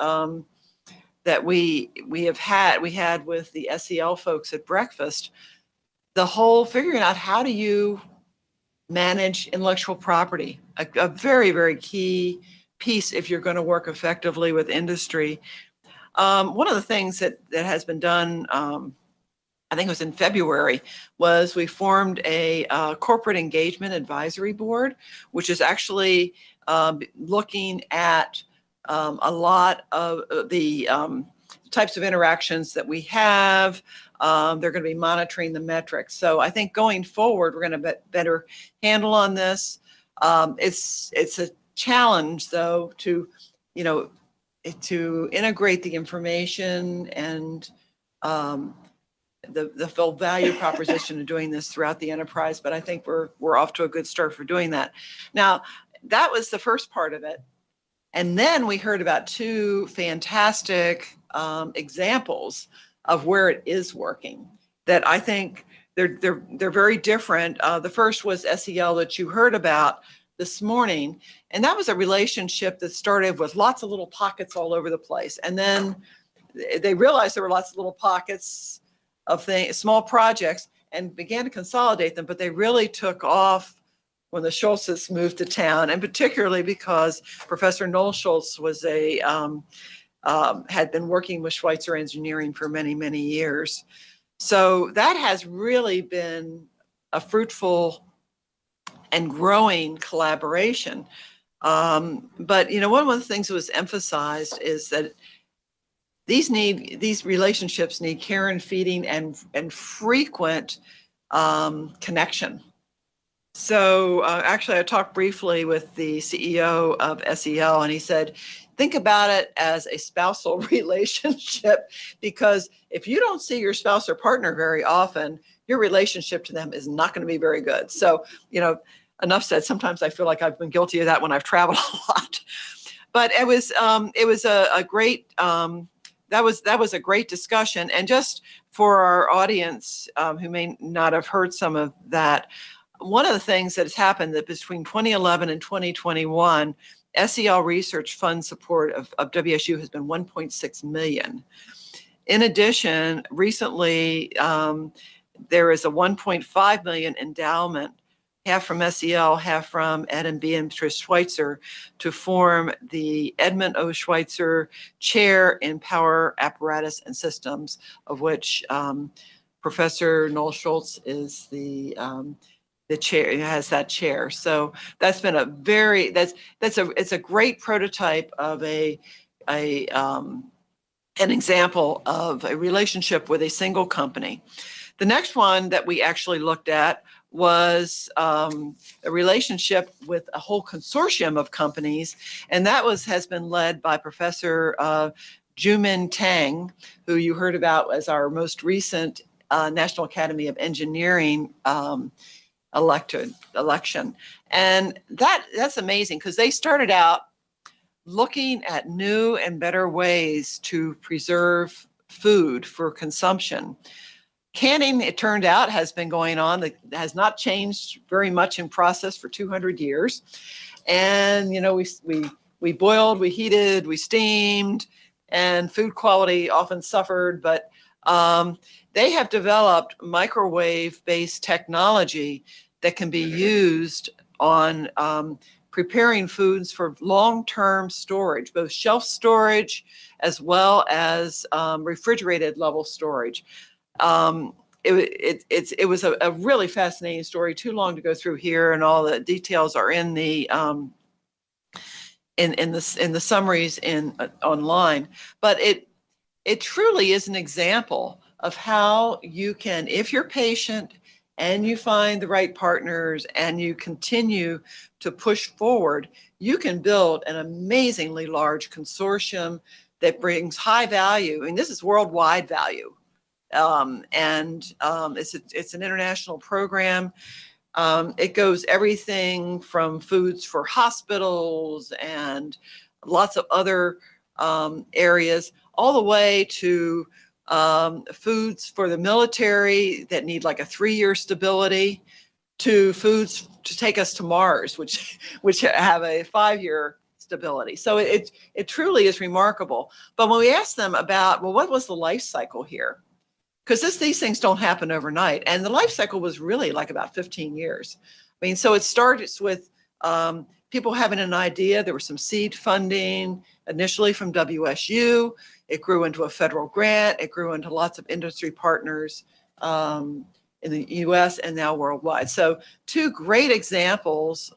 that we had with the SEL folks at breakfast, the whole figuring out how do you manage intellectual property, a very, very key piece if you're going to work effectively with industry. One of the things that has been done, I think it was in February, was we formed a corporate engagement advisory board, which is actually looking at a lot of the types of interactions that we have. They're going to be monitoring the metrics. So I think going forward, we're going to better handle on this. It's a challenge, though, to integrate the information and the full value proposition of doing this throughout the enterprise. But I think we're off to a good start for doing that. Now, that was the first part of it. And then we heard about two fantastic examples of where it is working that I think they're very different. The first was SEL that you heard about this morning. And that was a relationship that started with lots of little pockets all over the place. And then they realized there were lots of little pockets of small projects and began to consolidate them, but they really took off when the Schultzes moved to town, and particularly because Professor Noel Schultz was had been working with Schweitzer Engineering for many, many years. So that has really been a fruitful and growing collaboration. But one of the things that was emphasized is that these relationships need care and feeding and frequent connection. So actually, I talked briefly with the CEO of SEL, and he said, think about it as a spousal relationship, because if you don't see your spouse or partner very often, your relationship to them is not going to be very good. So, enough said. Sometimes I feel like I've been guilty of that when I've traveled a lot. But it was a great that was a great discussion. And just for our audience who may not have heard some of that, one of the things that has happened that between 2011 and 2021, SEL research fund support of WSU has been 1.6 million. In addition, recently there is a 1.5 million endowment, half from SEL, half from Ed and Beatrice Schweitzer, to form the Edmund O. Schweitzer Chair in Power Apparatus and Systems, of which Professor Noel Schultz is the chair, has that chair. So that's been it's a great prototype of an example of a relationship with a single company. The next one that we actually looked at was a relationship with a whole consortium of companies, and that has been led by Professor Jumin Tang, who you heard about as our most recent National Academy of Engineering election. And that's amazing, because they started out looking at new and better ways to preserve food for consumption. Canning, it turned out, has been going on, that has not changed very much in process for 200 years. And, we boiled, we heated, we steamed, and food quality often suffered, but they have developed microwave-based technology that can be used on preparing foods for long-term storage, both shelf storage as well as refrigerated level storage. It was a really fascinating story, too long to go through here, and all the details are in the in the summaries online, but it truly is an example of how you can, if you're patient and you find the right partners and you continue to push forward, you can build an amazingly large consortium that brings high value. I mean, this is worldwide value. It's an international program. It goes everything from foods for hospitals and lots of other areas, all the way to foods for the military that need like a 3-year stability, to foods to take us to Mars, which have a 5-year stability. So it truly is remarkable. But when we ask them about, well, what was the life cycle here? Because these things don't happen overnight. And the life cycle was really like about 15 years. I mean, so it starts with people having an idea. There was some seed funding initially from WSU. It grew into a federal grant. It grew into lots of industry partners in the US and now worldwide. So 2 great examples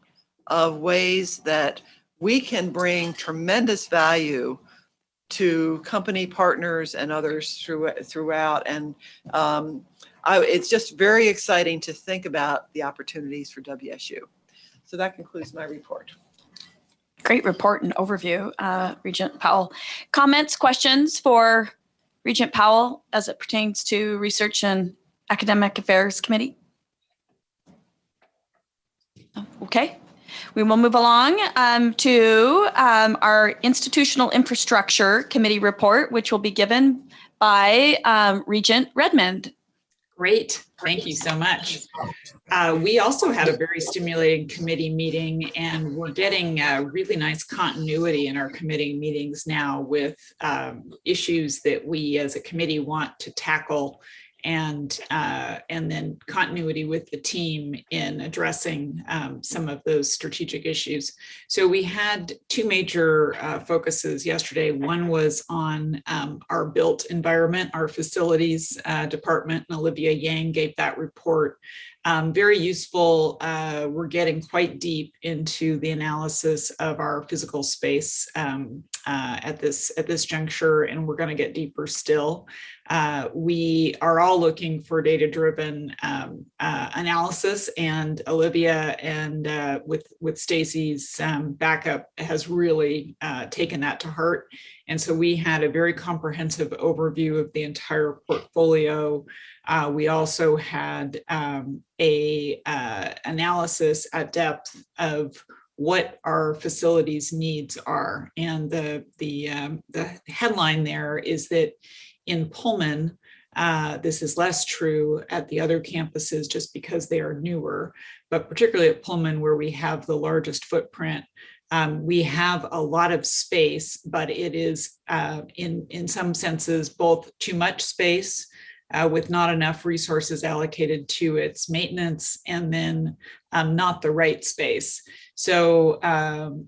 of ways that we can bring tremendous value to company partners and others throughout. And it's just very exciting to think about the opportunities for WSU. So that concludes my report. Great report and overview, Regent Powell. Comments, questions for Regent Powell as it pertains to Research and Academic Affairs Committee? Okay. We will move along to our Institutional Infrastructure Committee report, which will be given by Regent Redmond. Great. Thank you so much. We also had a very stimulating committee meeting, and we're getting really nice continuity in our committee meetings now with issues that we as a committee want to tackle, and then continuity with the team in addressing some of those strategic issues. So we had 2 major focuses yesterday. One was on our built environment, our facilities department, and Olivia Yang gave that report. Very useful. We're getting quite deep into the analysis of our physical space at this juncture, and we're going to get deeper still. We are all looking for data-driven analysis, and Olivia and with Stacy's backup has really taken that to heart. And so we had a very comprehensive overview of the entire portfolio. We also had a analysis at depth of what our facilities needs are. And the headline there is that in Pullman, this is less true at the other campuses just because they are newer, but particularly at Pullman, where we have the largest footprint, we have a lot of space, but it is in some senses both too much space with not enough resources allocated to its maintenance, and then not the right space. So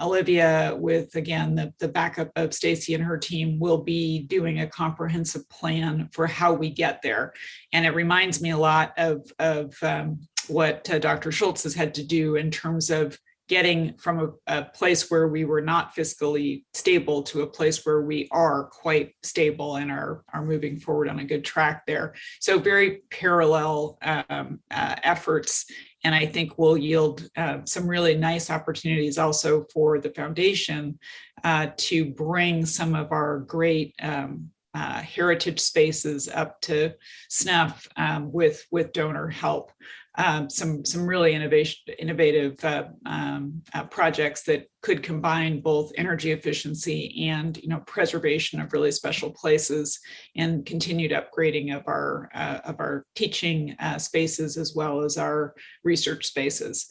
Olivia, with again the backup of Stacy and her team, will be doing a comprehensive plan for how we get there. And it reminds me a lot of what Dr. Schultz has had to do in terms of getting from a place where we were not fiscally stable to a place where we are quite stable and are moving forward on a good track there. So very parallel efforts, and I think will yield some really nice opportunities also for the foundation to bring some of our great heritage spaces up to snuff with donor help. Some really innovative projects that could combine both energy efficiency and preservation of really special places, and continued upgrading of our teaching spaces as well as our research spaces.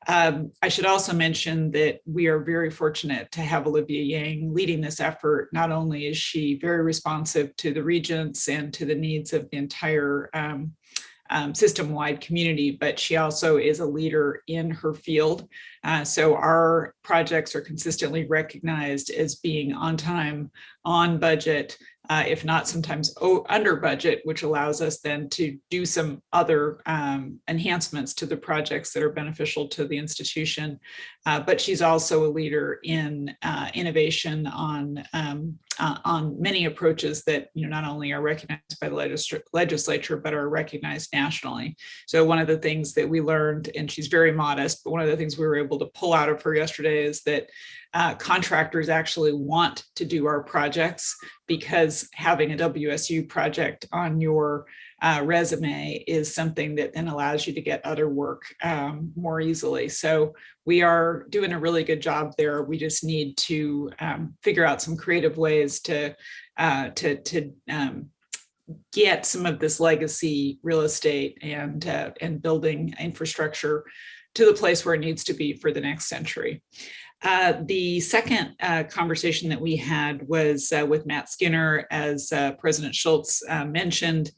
I should also mention that we are very fortunate to have Olivia Yang leading this effort. Not only is she very responsive to the Regents and to the needs of the entire system-wide community, but she also is a leader in her field. So our projects are consistently recognized as being on time, on budget, if not sometimes under budget, which allows us then to do some other enhancements to the projects that are beneficial to the institution. But she's also a leader in innovation on many approaches that not only are recognized by the legislature, but are recognized nationally. So one of the things that we learned, and she's very modest, but one of the things we were able to pull out of her yesterday is that contractors actually want to do our projects, because having a WSU project on your resume is something that then allows you to get other work more easily. So we are doing a really good job there. We just need to figure out some creative ways to get some of this legacy real estate and building infrastructure to the place where it needs to be for the next century. The second conversation that we had was with Matt Skinner. As President Schultz mentioned,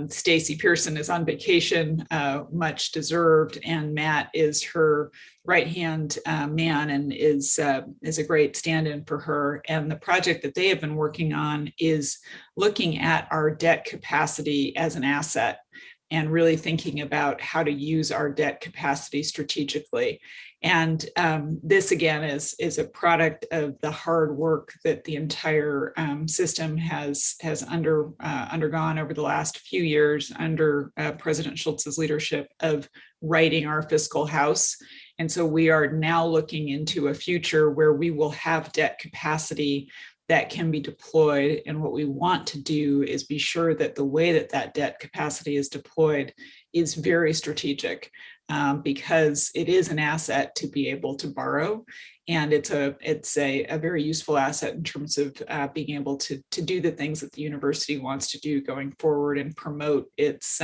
Stacy Pearson is on vacation, much deserved, and Matt is her right-hand man and is a great stand-in for her. And the project that they have been working on is looking at our debt capacity as an asset and really thinking about how to use our debt capacity strategically. And this, again, is a product of the hard work that the entire system has undergone over the last few years under President Schultz's leadership of righting our fiscal house. And so we are now looking into a future where we will have debt capacity that can be deployed. And what we want to do is be sure that the way that that debt capacity is deployed is very strategic. Because it is an asset to be able to borrow, and it's a very useful asset in terms of being able to do the things that the university wants to do going forward and promote its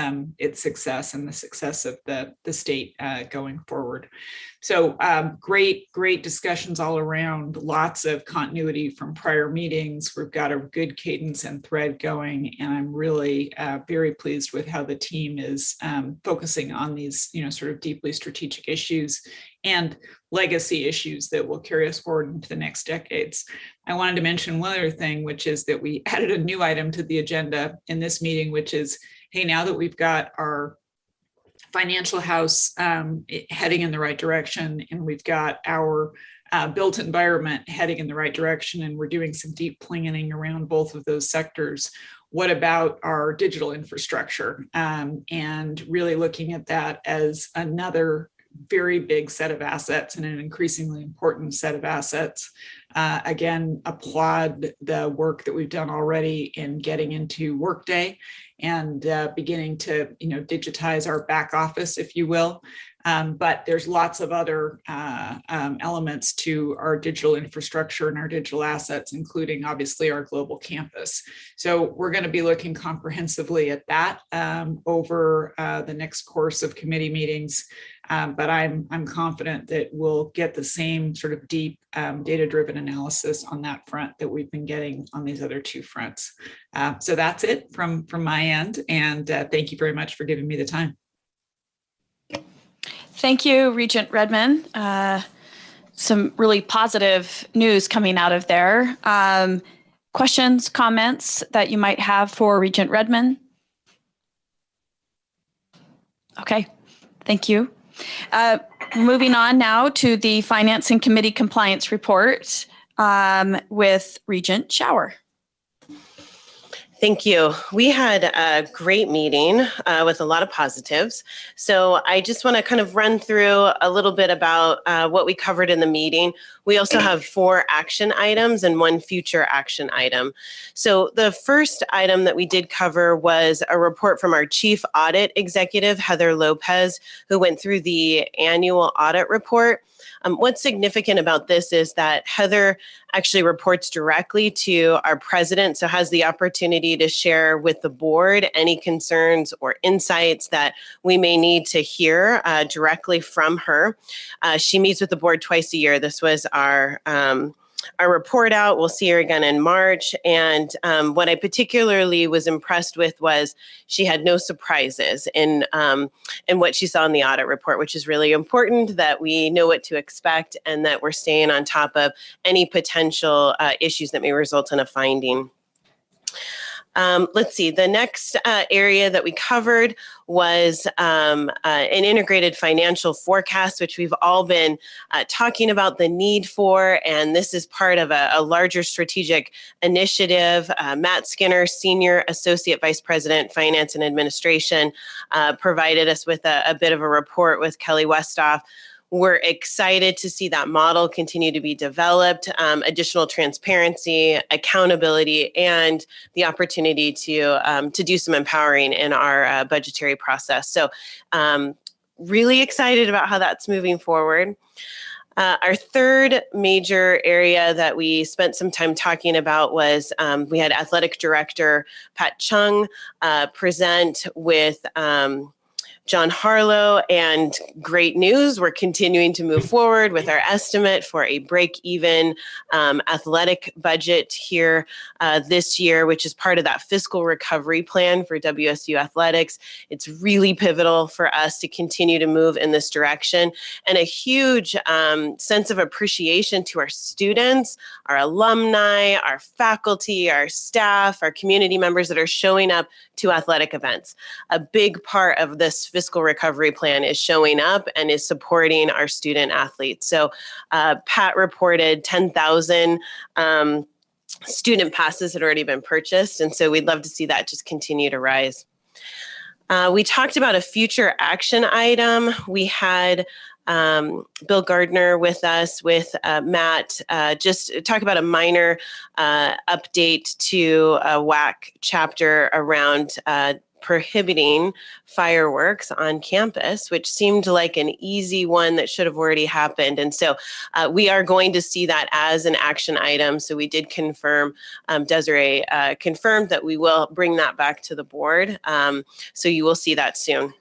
success and the success of the state going forward. So great discussions all around, lots of continuity from prior meetings. We've got a good cadence and thread going, and I'm really very pleased with how the team is focusing on these, sort of deeply strategic issues and legacy issues that will carry us forward into the next decades. I wanted to mention one other thing, which is that we added a new item to the agenda in this meeting, which is, hey, now that we've got our financial house heading in the right direction, and we've got our built environment heading in the right direction, and we're doing some deep planning around both of those sectors. What about our digital infrastructure? And really looking at that as another very big set of assets and an increasingly important set of assets. Again, applaud the work that we've done already in getting into Workday and beginning to digitize our back office, if you will. But there's lots of other elements to our digital infrastructure and our digital assets, including obviously our global campus. So we're going to be looking comprehensively at that over the next course of committee meetings. But I'm confident that we'll get the same sort of deep data-driven analysis on that front that we've been getting on these other two fronts. So that's it from my end. And thank you very much for giving me the time. Thank you, Regent Redmond. Some really positive news coming out of there. Questions, comments that you might have for Regent Redmond? Okay, thank you. Moving on now to the Finance and Committee Compliance Report with Regent Schauer. Thank you. We had a great meeting with a lot of positives. So I just want to kind of run through a little bit about what we covered in the meeting. We also have 4 action items and 1 future action item. So the first item that we did cover was a report from our Chief Audit Executive, Heather Lopez, who went through the annual audit report. What's significant about this is that Heather actually reports directly to our president, so has the opportunity to share with the board any concerns or insights that we may need to hear directly from her. She meets with the board twice a year. This was our report out. We'll see her again in March. And what I particularly was impressed with was she had no surprises in what she saw in the audit report, which is really important, that we know what to expect and that we're staying on top of any potential issues that may result in a finding. Let's see, the next area that we covered was an integrated financial forecast, which we've all been talking about the need for, and this is part of a larger strategic initiative. Matt Skinner, Senior Associate Vice President, Finance and Administration, provided us with a bit of a report with Kelly Westhoff. We're excited to see that model continue to be developed, additional transparency, accountability, and the opportunity to do some empowering in our budgetary process. So really excited about how that's moving forward. Our third major area that we spent some time talking about was we had Athletic Director Pat Chung present with John Harlow, and great news, we're continuing to move forward with our estimate for a break-even athletic budget here this year, which is part of that fiscal recovery plan for WSU athletics. It's really pivotal for us to continue to move in this direction, and a huge sense of appreciation to our students, our alumni, our faculty, our staff, our community members that are showing up to athletic events. A big part of this fiscal recovery plan is showing up and is supporting our student athletes. So Pat reported 10,000 student passes had already been purchased. And so we'd love to see that just continue to rise. We talked about a future action item. We had Bill Gardner with us, with Matt, just talk about a minor update to a WAC chapter around prohibiting fireworks on campus, which seemed like an easy one that should have already happened. And so we are going to see that as an action item. So we did confirm, Desiree confirmed that we will bring that back to the board. So you will see that soon.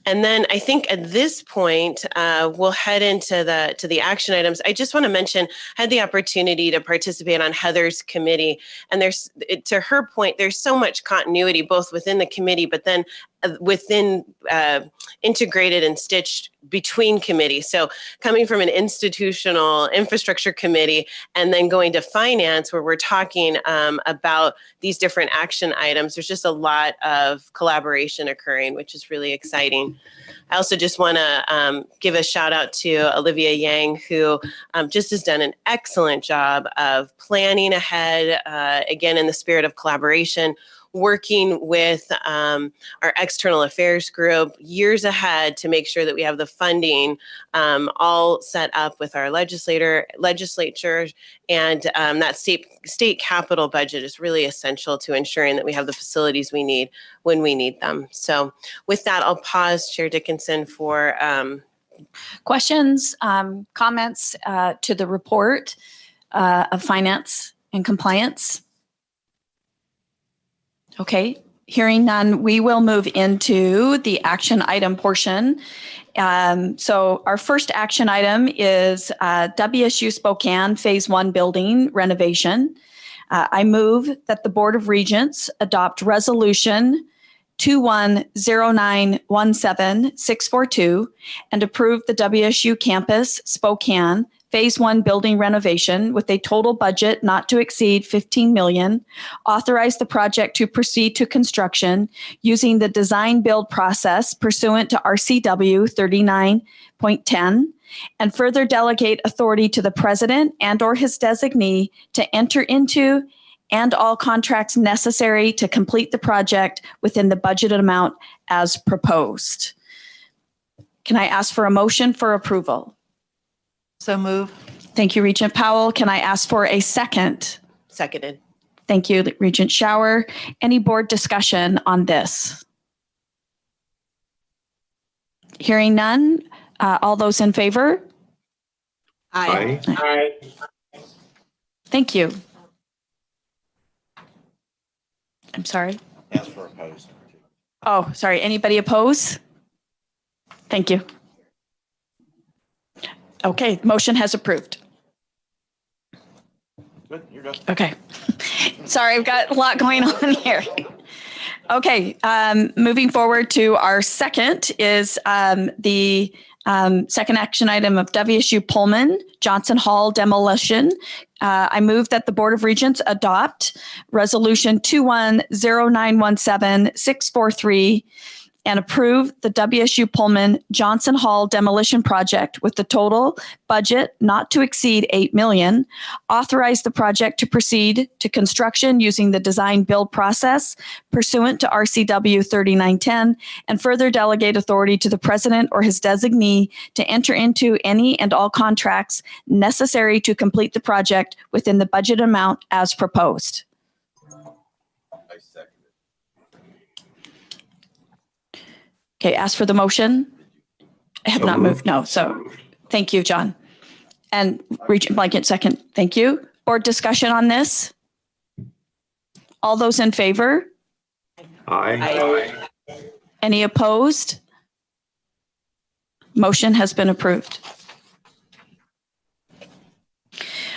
And then I think at this point, we'll head into the action items. I just want to mention, I had the opportunity to participate on Heather's committee, and there's, to her point, there's so much continuity both within the committee, but then within integrated and stitched between committees. So coming from an institutional infrastructure committee and then going to finance, where we're talking about these different action items, there's just a lot of collaboration occurring, which is really exciting. I also just want to give a shout out to Olivia Yang, who just has done an excellent job of planning ahead, again, in the spirit of collaboration, working with our external affairs group years ahead to make sure that we have the funding all set up with our legislature, and that state capital budget is really essential to ensuring that we have the facilities we need when we need them. So with that, I'll pause, Chair Dickinson, for questions, comments to the report of finance and compliance. Okay, hearing none, we will move into the action item portion. So our first action item is WSU Spokane Phase 1 building renovation. I move that the Board of Regents adopt Resolution 210917-642 and approve the WSU Campus Spokane Phase 1 building renovation with a total budget not to exceed $15 million, authorize the project to proceed to construction using the design build process pursuant to RCW 39.10, and further delegate authority to the president and or his designee to enter into and all contracts necessary to complete the project within the budgeted amount as proposed. Can I ask for a motion for approval? So move. Thank you, Regent Powell. Can I ask for a second? Seconded. Thank you, Regent Schauer. Any board discussion on this? Hearing none. All those in favor? Aye. Aye. Thank you. I'm sorry. Ask for opposed. Oh, sorry. Anybody oppose? Thank you. Okay, motion has approved. Good, you're done. Okay. Sorry, I've got a lot going on here. Okay, moving forward to our second is the second action item of WSU Pullman Johnson Hall demolition. I move that the Board of Regents adopt Resolution 210917-643 and approve the WSU Pullman Johnson Hall demolition project with the total budget not to exceed $8 million. Authorize the project to proceed to construction using the design build process pursuant to RCW 3910 and further delegate authority to the president or his designee to enter into any and all contracts necessary to complete the project within the budget amount as proposed. Okay, ask for the motion. I have not moved. No, so thank you, John. And Regent Blanket second. Thank you. Board discussion on this? All those in favor? Aye. Any opposed? Motion has been approved.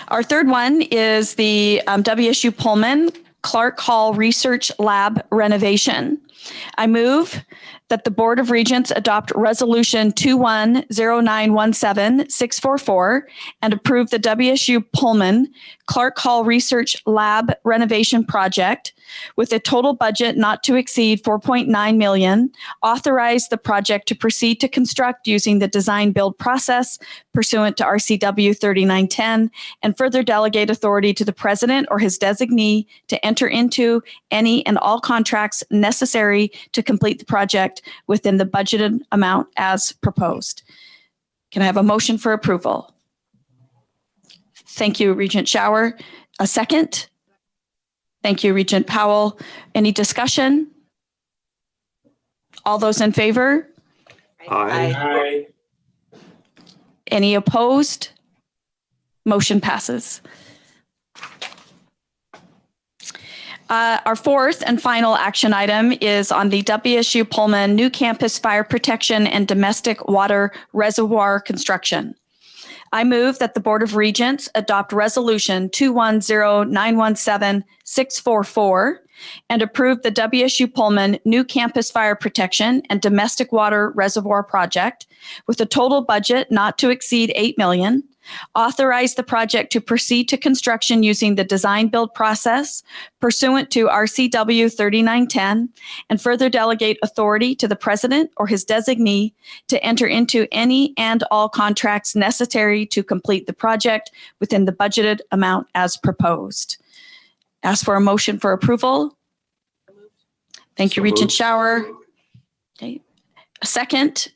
Our third one is the WSU Pullman Clark Hall Research Lab renovation. I move that the Board of Regents adopt Resolution 210917-644 and approve the WSU Pullman Clark Hall Research Lab renovation project with a total budget not to exceed $4.9 million. Authorize the project to proceed to construct using the design build process pursuant to RCW 3910 and further delegate authority to the president or his designee to enter into any and all contracts necessary to complete the project within the budgeted amount as proposed. Can I have a motion for approval? Thank you, Regent Shower. A second? Thank you, Regent Powell. Any discussion? All those in favor? Aye. Any opposed? Motion passes. Our fourth and final action item is on the WSU Pullman New Campus Fire Protection and Domestic Water Reservoir Construction. I move that the Board of Regents adopt Resolution 210917-644 and approve the WSU Pullman New Campus Fire Protection and Domestic Water Reservoir Project with a total budget not to exceed $8 million. Authorize the project to proceed to construction using the design build process pursuant to RCW 3910 and further delegate authority to the president or his designee to enter into any and all contracts necessary to complete the project within the budgeted amount as proposed. Ask for a motion for approval. Thank you, Regent Shower. Okay. A second.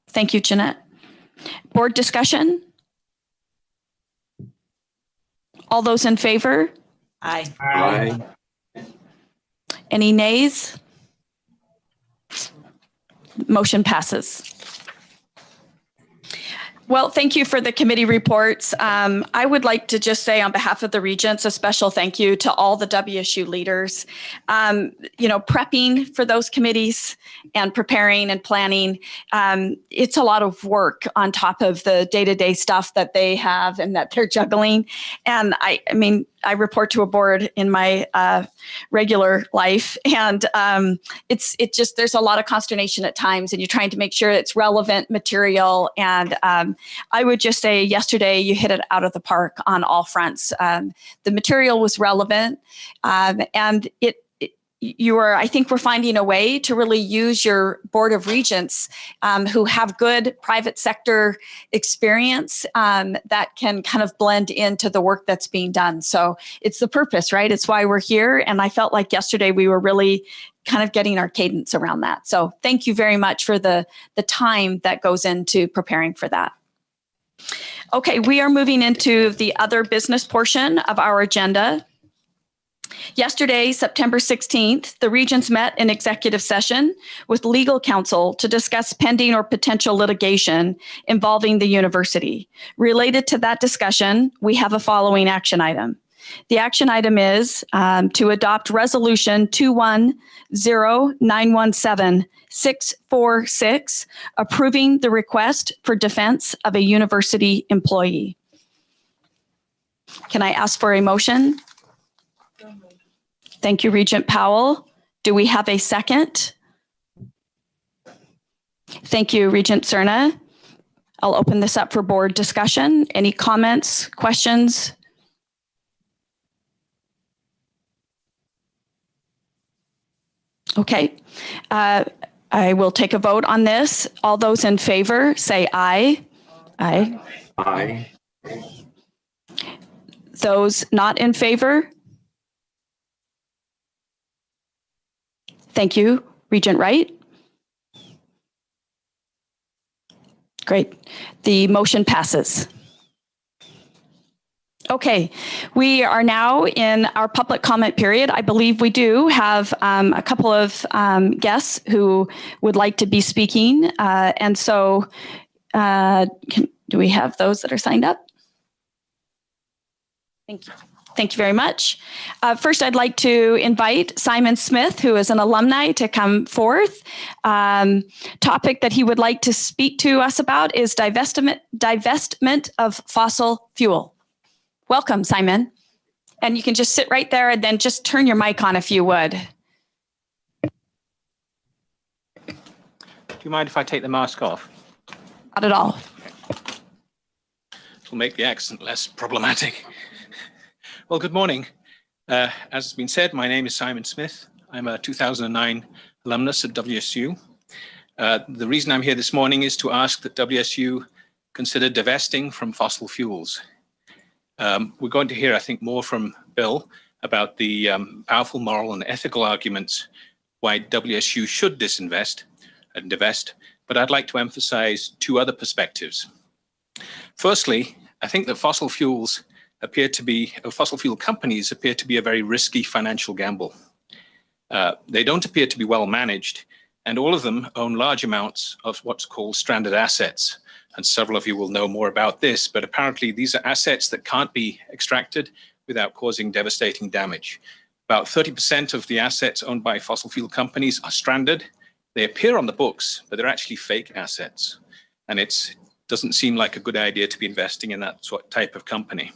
Thank you, Jeanette. Board discussion? All those in favor? Aye. Any nays? Motion passes. Well, thank you for the committee reports. I would like to just say on behalf of the Regents, a special thank you to all the WSU leaders. Prepping for those committees and preparing and planning, it's a lot of work on top of the day-to-day stuff that they have and that they're juggling. And I report to a board in my regular life, and there's a lot of consternation at times, and you're trying to make sure it's relevant material. And I would just say yesterday you hit it out of the park on all fronts. The material was relevant, and I think we're finding a way to really use your Board of Regents who have good private sector experience that can kind of blend into the work that's being done. So it's the purpose, right? It's why we're here. And I felt like yesterday we were really kind of getting our cadence around that. So thank you very much for the time that goes into preparing for that. Okay, we are moving into the other business portion of our agenda. Yesterday, September 16th, the Regents met in executive session with legal counsel to discuss pending or potential litigation involving the university. Related to that discussion, we have a following action item. The action item is to adopt Resolution 210917-646, approving the request for defense of a university employee. Can I ask for a motion? Thank you, Regent Powell. Do we have a second? Thank you, Regent Cerna. I'll open this up for board discussion. Any comments, questions? Okay, I will take a vote on this. All those in favor say aye. Aye. Aye. Those not in favor? Thank you, Regent Wright. Great. The motion passes. Okay, we are now in our public comment period. I believe we do have a couple of guests who would like to be speaking. And so do we have those that are signed up? Thank you. Thank you very much. First, I'd like to invite Simon Smith, who is an alumni, to come forth. Topic that he would like to speak to us about is divestment of fossil fuel. Welcome, Simon. And you can just sit right there and then just turn your mic on if you would. Do you mind if I take the mask off? Not at all. It'll make the accent less problematic. Well, good morning. As has been said, my name is Simon Smith. I'm a 2009 alumnus at WSU. The reason I'm here this morning is to ask that WSU consider divesting from fossil fuels. We're going to hear, I think, more from Bill about the powerful moral and ethical arguments why WSU should disinvest and divest, but I'd like to emphasize two other perspectives. Firstly, I think that fossil fuel companies appear to be a very risky financial gamble. They don't appear to be well managed, and all of them own large amounts of what's called stranded assets. And several of you will know more about this, but apparently these are assets that can't be extracted without causing devastating damage. About 30% of the assets owned by fossil fuel companies are stranded. They appear on the books, but they're actually fake assets. And it doesn't seem like a good idea to be investing in that type of company.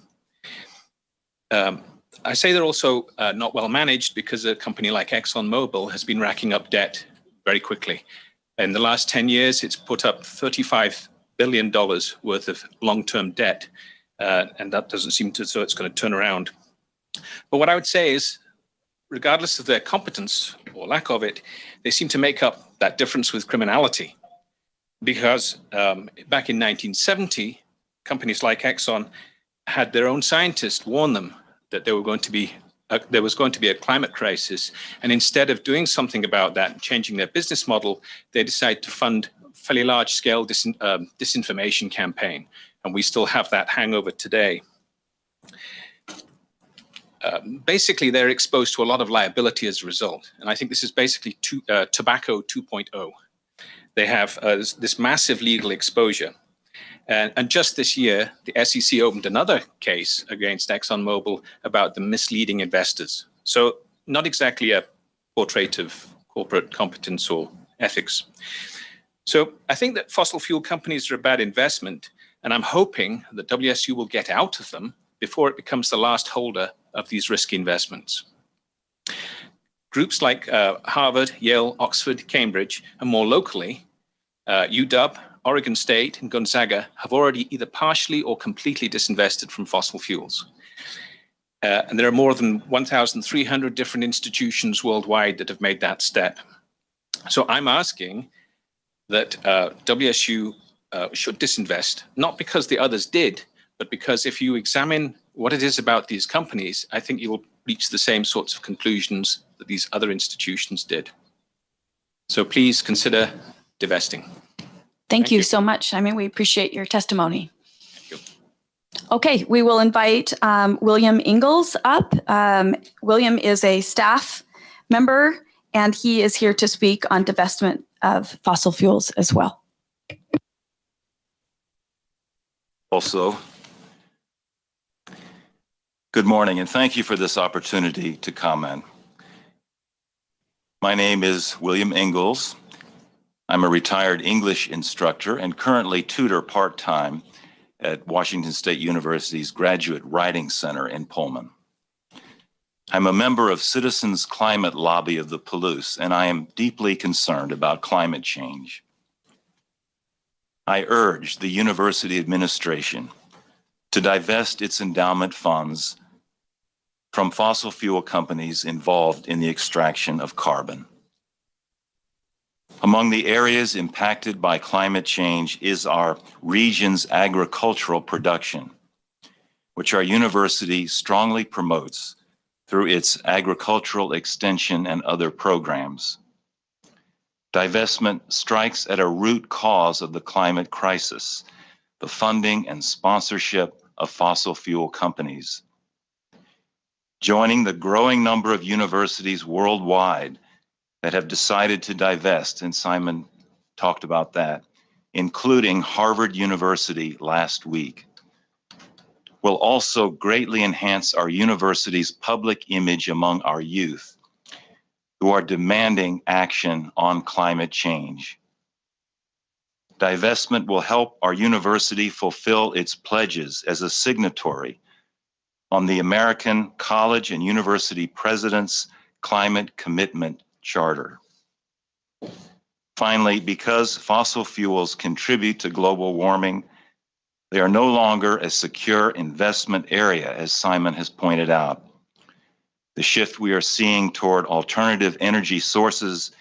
I say they're also not well managed because a company like ExxonMobil has been racking up debt very quickly. In the last 10 years, it's put up $35 billion worth of long-term debt, and that doesn't seem to, so it's going to turn around. But what I would say is, regardless of their competence or lack of it, they seem to make up that difference with criminality. Because back in 1970, companies like Exxon had their own scientists warn them that there was going to be a climate crisis. And instead of doing something about that and changing their business model, they decided to fund a fairly large-scale disinformation campaign. And we still have that hangover today. Basically, they're exposed to a lot of liability as a result. And I think this is basically tobacco 2.0. They have this massive legal exposure. And just this year, the SEC opened another case against ExxonMobil about the misleading investors. So not exactly a portrait of corporate competence or ethics. So I think that fossil fuel companies are a bad investment, and I'm hoping that WSU will get out of them before it becomes the last holder of these risky investments. Groups like Harvard, Yale, Oxford, Cambridge, and more locally, UW, Oregon State, and Gonzaga have already either partially or completely disinvested from fossil fuels. And there are more than 1,300 different institutions worldwide that have made that step. So I'm asking that WSU should disinvest, not because the others did, but because if you examine what it is about these companies, I think you will reach the same sorts of conclusions that these other institutions did. So please consider divesting. Thank you so much. I mean, we appreciate your testimony. Thank you. Okay, we will invite William Ingalls up. William is a staff member, and he is here to speak on divestment of fossil fuels as well. Also, good morning, and thank you for this opportunity to comment. My name is William Ingalls. I'm a retired English instructor and currently tutor part-time at Washington State University's Graduate Writing Center in Pullman. I'm a member of Citizens Climate Lobby of the Palouse, and I am deeply concerned about climate change. I urge the university administration to divest its endowment funds from fossil fuel companies involved in the extraction of carbon. Among the areas impacted by climate change is our region's agricultural production, which our university strongly promotes through its agricultural extension and other programs. Divestment strikes at a root cause of the climate crisis, the funding and sponsorship of fossil fuel companies. Joining the growing number of universities worldwide that have decided to divest, and Simon talked about that, including Harvard University last week, will also greatly enhance our university's public image among our youth who are demanding action on climate change. Divestment will help our university fulfill its pledges as a signatory on the American College and University President's Climate Commitment Charter. Finally, because fossil fuels contribute to global warming, they are no longer a secure investment area, as Simon has pointed out. The shift we are seeing toward alternative energy sources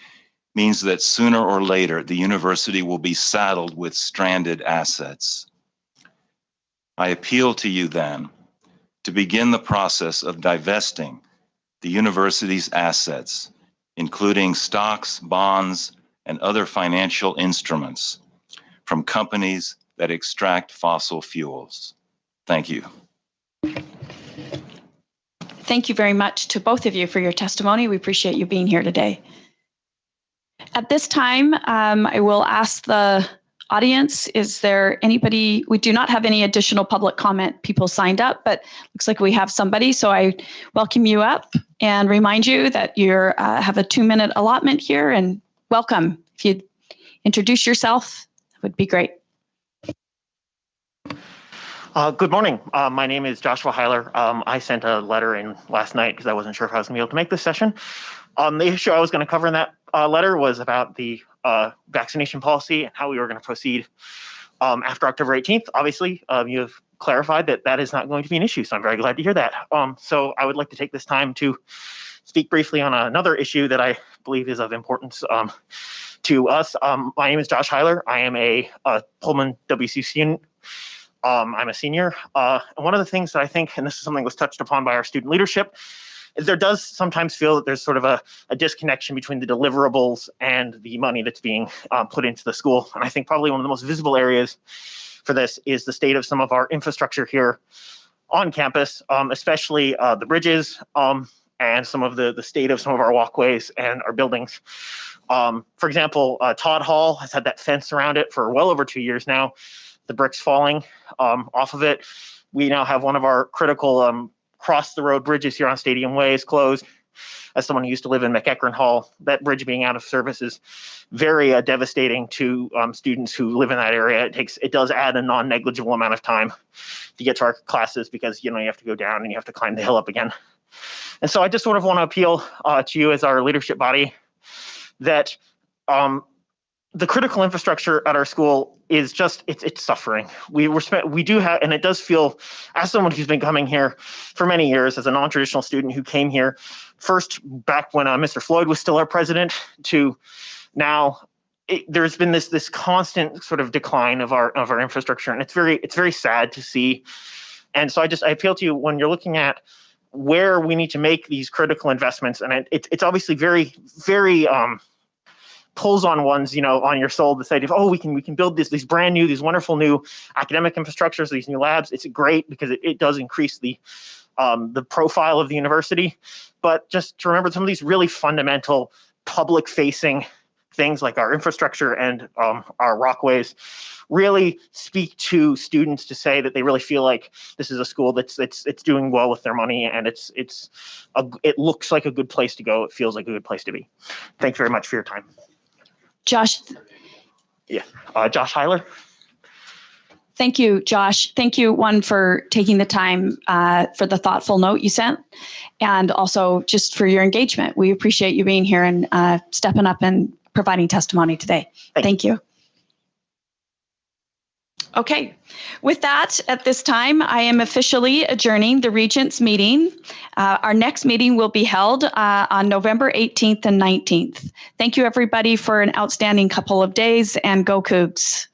means that sooner or later, the university will be saddled with stranded assets. I appeal to you then to begin the process of divesting the university's assets, including stocks, bonds, and other financial instruments from companies that extract fossil fuels. Thank you. Thank you very much to both of you for your testimony. We appreciate you being here today. At this time, I will ask the audience, is there anybody, we do not have any additional public comment people signed up, but looks like we have somebody, so I welcome you up and remind you that you have a 2-minute allotment here, and welcome. If you'd introduce yourself, that would be great. Good morning. My name is Joshua Heiler. I sent a letter in last night because I wasn't sure if I was going to be able to make this session. The issue I was going to cover in that letter was about the vaccination policy and how we were going to proceed after October 18th. Obviously, you have clarified that that is not going to be an issue, so I'm very glad to hear that. So I would like to take this time to speak briefly on another issue that I believe is of importance to us. My name is Josh Heiler. I am a Pullman WSU student. I'm a senior. And one of the things that I think, and this is something that was touched upon by our student leadership, is there does sometimes feel that there's sort of a disconnection between the deliverables and the money that's being put into the school. And I think probably one of the most visible areas for this is the state of some of our infrastructure here on campus, especially the bridges and some of the state of some of our walkways and our buildings. For example, Todd Hall has had that fence around it for well over 2 years now. The bricks falling off of it. We now have one of our critical cross the road bridges here on Stadium Way is closed. As someone who used to live in McEachern Hall, that bridge being out of service is very devastating to students who live in that area. It does add a non-negligible amount of time to get to our classes because you have to go down and you have to climb the hill up again. And so I just sort of want to appeal to you as our leadership body that the critical infrastructure at our school is just, it's suffering. We do have, and it does feel, as someone who's been coming here for many years, as a non-traditional student who came here first back when Mr. Floyd was still our president, to now, there's been this constant sort of decline of our infrastructure, and it's very sad to see. And so I appeal to you when you're looking at where we need to make these critical investments, and it's obviously very, very pulls on one's, on your soul, this idea of, oh, we can build these brand new, these wonderful new academic infrastructures, these new labs. It's great because it does increase the profile of the university. But just to remember some of these really fundamental public facing things like our infrastructure and our walkways really speak to students to say that they really feel like this is a school that's doing well with their money, and it looks like a good place to go. It feels like a good place to be. Thank you very much for your time. Josh. Yeah, Josh Heiler. Thank you, Josh. Thank you, one, for taking the time for the thoughtful note you sent, and also just for your engagement. We appreciate you being here and stepping up and providing testimony today. Thank you. Okay, with that, at this time, I am officially adjourning the Regents meeting. Our next meeting will be held on November 18th and 19th. Thank you, everybody, for an outstanding couple of days, and go Cougs.